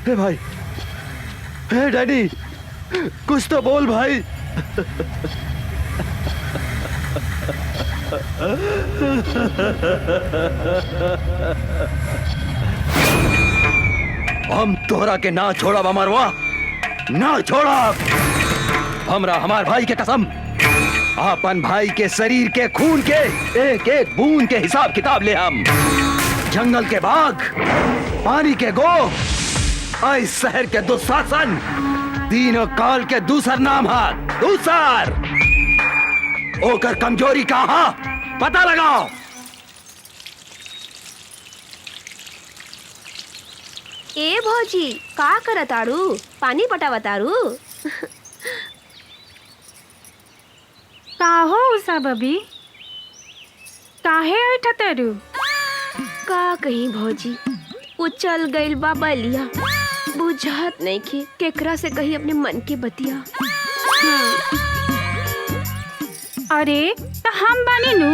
E: हे भाई, हे डैडी, कुछ तो बोल भाई। हम तोहरा के ना छोड़ा अमरवा, ना छोड़ा। हमरा हमार भाई के कसम, अपन भाई के शरीर के खून के एक एक बूंद के हिसाब किताब ले हम। जंगल के बाघ, पानी के गो, इस शहर के दुशासन, तीनों काल के दूसर नाम है दूसर। ओकर कमजोरी कहाँ पता लगाओ।
G: ए भौजी का करताड़ू? पानी पटावताड़ू?
N: का हो उषा बबी, काहे ऐठतरू?
G: का कहीं भौजी, वो चल गइल बा बलिया। बुझात नहीं की केकरा से कही अपने मन की बतिया।
N: अरे तो हम बानी नु,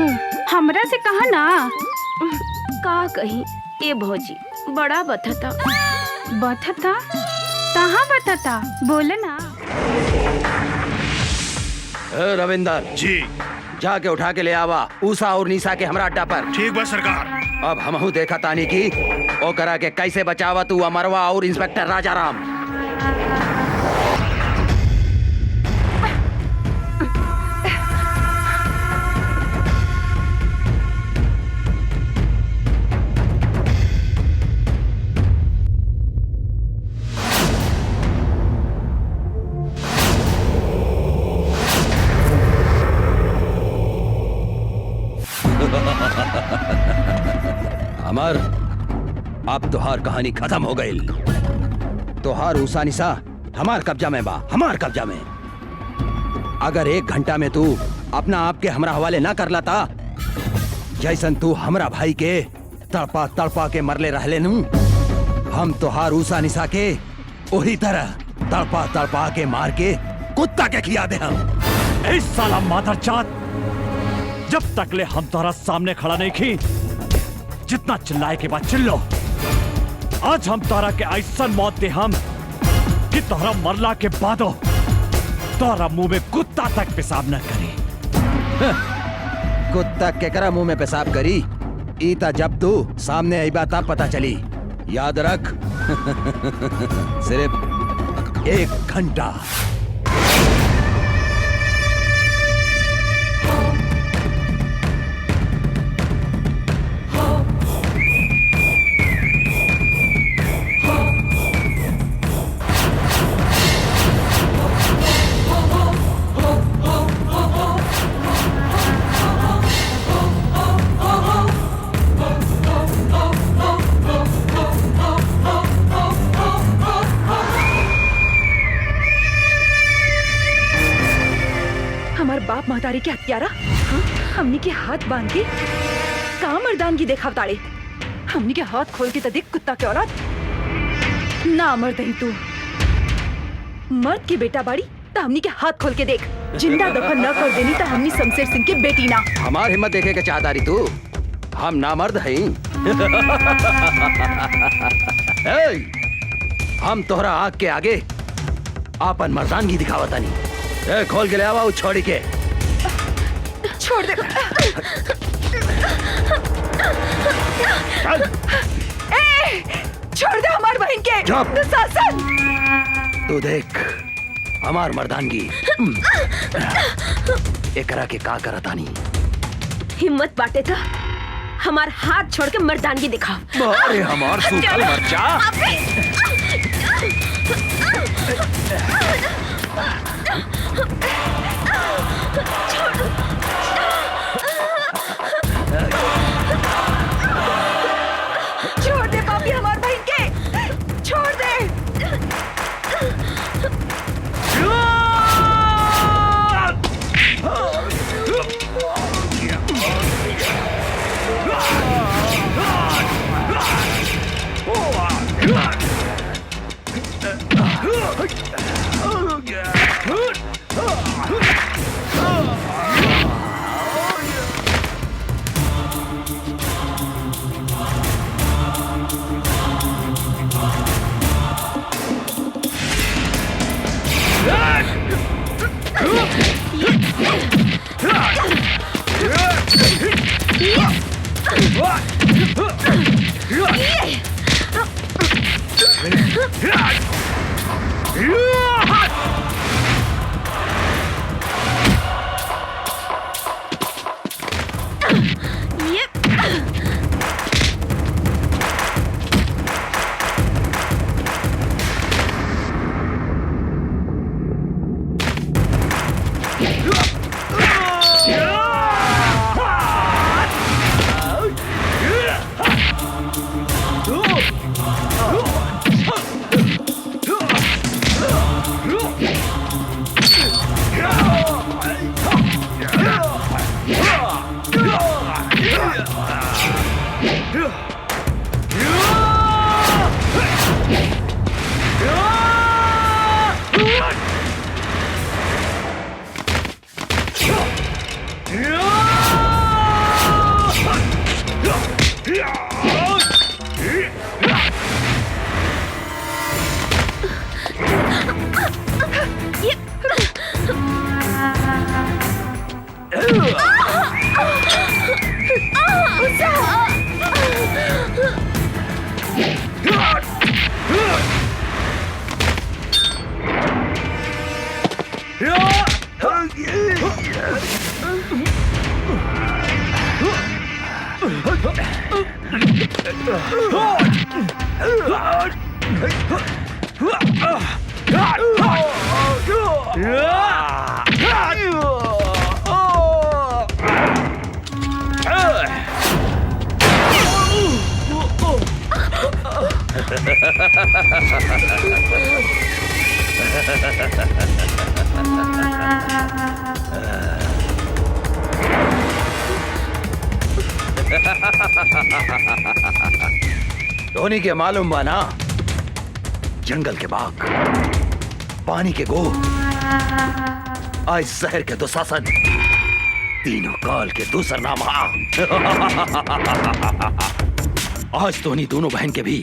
N: हमरा से कहा ना।
G: का कही ए भौजी बड़ा बथता।
N: बथता कहाँ बथता, बोले ना।
E: रविंदर
H: जी
E: जाके उठा के ले आवा उषा और निशा के हमरा अड्डा पर।
H: ठीक बा सरकार।
E: अब हमहू देखा तानी की ओ करा के कैसे बचावा तू अमरवा और इंस्पेक्टर राजाराम। अमर अब तोहार कहानी खत्म हो गई। तोहार उषा निशा हमार कब्जा में बा, हमार कब्जा में। अगर 1 घंटा में तू अपना आप के हमरा हवाले ना कर लाता, जैसन तू हमरा भाई के तड़पा तड़पा के मरले रहले नू, हम तोहार उषा निशा के वही तरह तड़पा तड़पा के मार के कुत्ता के खिया दे हम।
K: ए साला मादरजात, जब तक ले हम तोहरा सामने खड़ा नहीं की, जितना चिल्लाए के बाद चिल्लो। आज हम तोहरा के ऐसा मौत दे हम कि तोहरा मरला के बादो तोहरा मुंह में कुत्ता तक पेशाब न करी।
E: कुत्ता केकरा मुंह में पेशाब करी, ईता जब तू सामने आई बात पता चली। याद रख सिर्फ 1 घंटा।
M: महतारी के हत्यारा हमनी के हाथ बांध के का मर्दानगी देखा ताड़े। हमनी के हाथ खोल के देख कुत्ता के औलाद ना मर्द ही तू। मर्द की बेटा बाड़ी तो हमनी के हाथ खोल के देख। जिंदा दफन न कर देनी तो हमनी शमशेर सिंह के बेटी ना।
E: हमार हिम्मत देखे के चाहता रही तू, हम नामर्द हैं। हम तोहरा आग के आगे आपन मर्दानगी दिखावता नहीं। खोल के ले आवा छोड़ी के।
M: छोड़ दे। छोड़ दे हमार बहन के। दुशासन
E: तू देख हमार मर्दानगी एकरा के का करतानी।
G: हिम्मत बाटे था हमार हाथ छोड़ के मर्दानगी दिखा।
E: अरे हमार सूखल मर्चा।
M: छोड़ दे पापी हमार बहन के, छोड़ दे।
E: धोनी के मालूम बा ना, जंगल के बाघ, पानी के गो, आज शहर के दुशासन, तीनों काल के दूसर नाम आज धोनी दोनों बहन के भी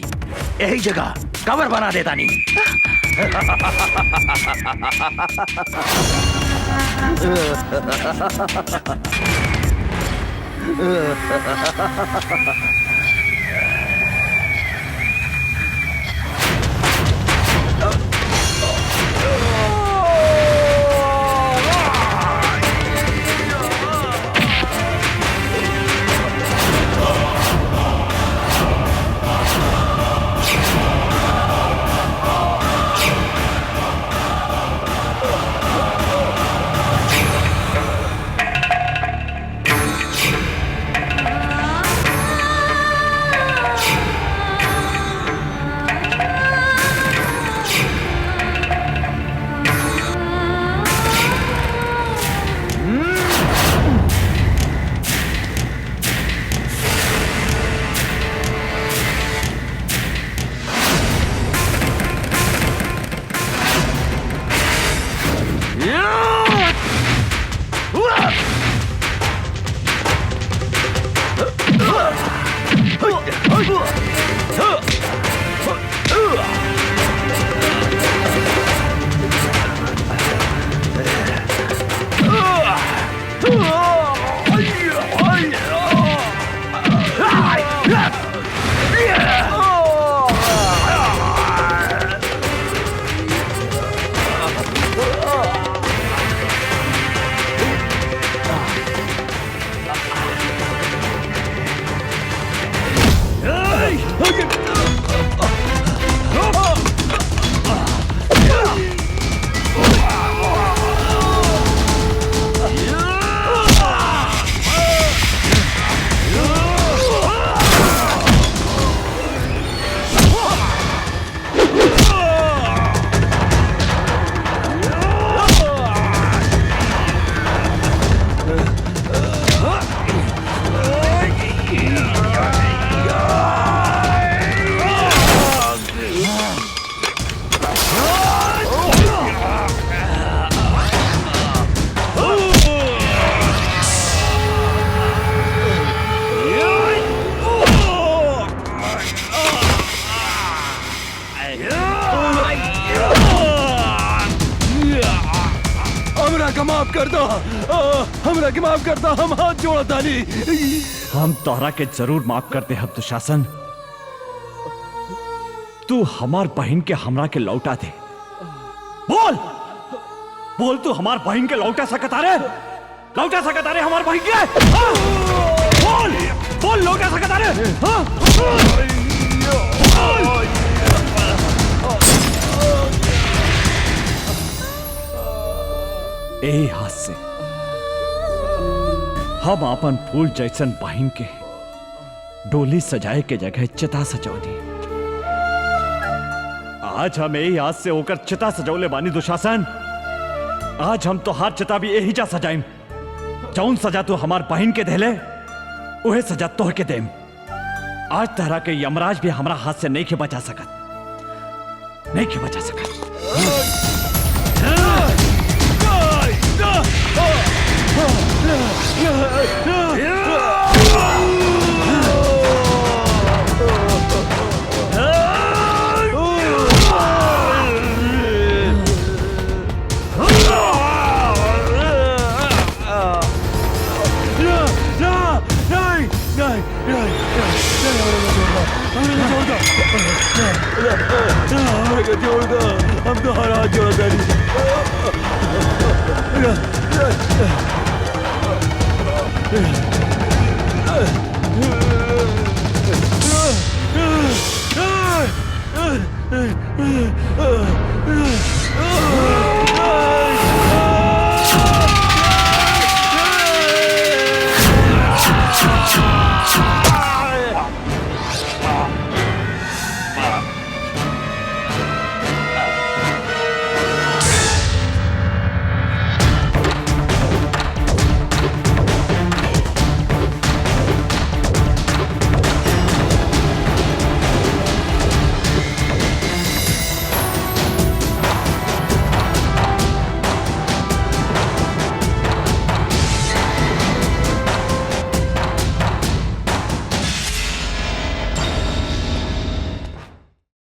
E: यही जगह कवर बना देता नहीं।
K: माफ कर दो, हमरा के माफ कर दो, हम हाथ जोड़ दानी। हम तोहरा के जरूर माफ करते हैं दुशासन। तू हमार बहन के हमरा के लौटा दे। बोल बोल, तू हमार बहन के लौटा सकता रे? लौटा सकता रे हमार बहन के? बोल बोल, लौटा सकता रे? यही हाथ से हम अपन फूल जैसन बहन के डोली सजाए के जगह चिता सजौली। आज हम यही हाथ से होकर चिता सजौले बानी दुशासन। आज हम तो हर चिता भी यही जा सजाइम। जौन सजा तू हमार बहन के देले उहे सजा तोह के देम। आज तरह के यमराज भी हमारा हाथ से नहीं के बचा सकत, नहीं के बचा सकत। छोड़ दो, हम तो हरा जोड़ दे।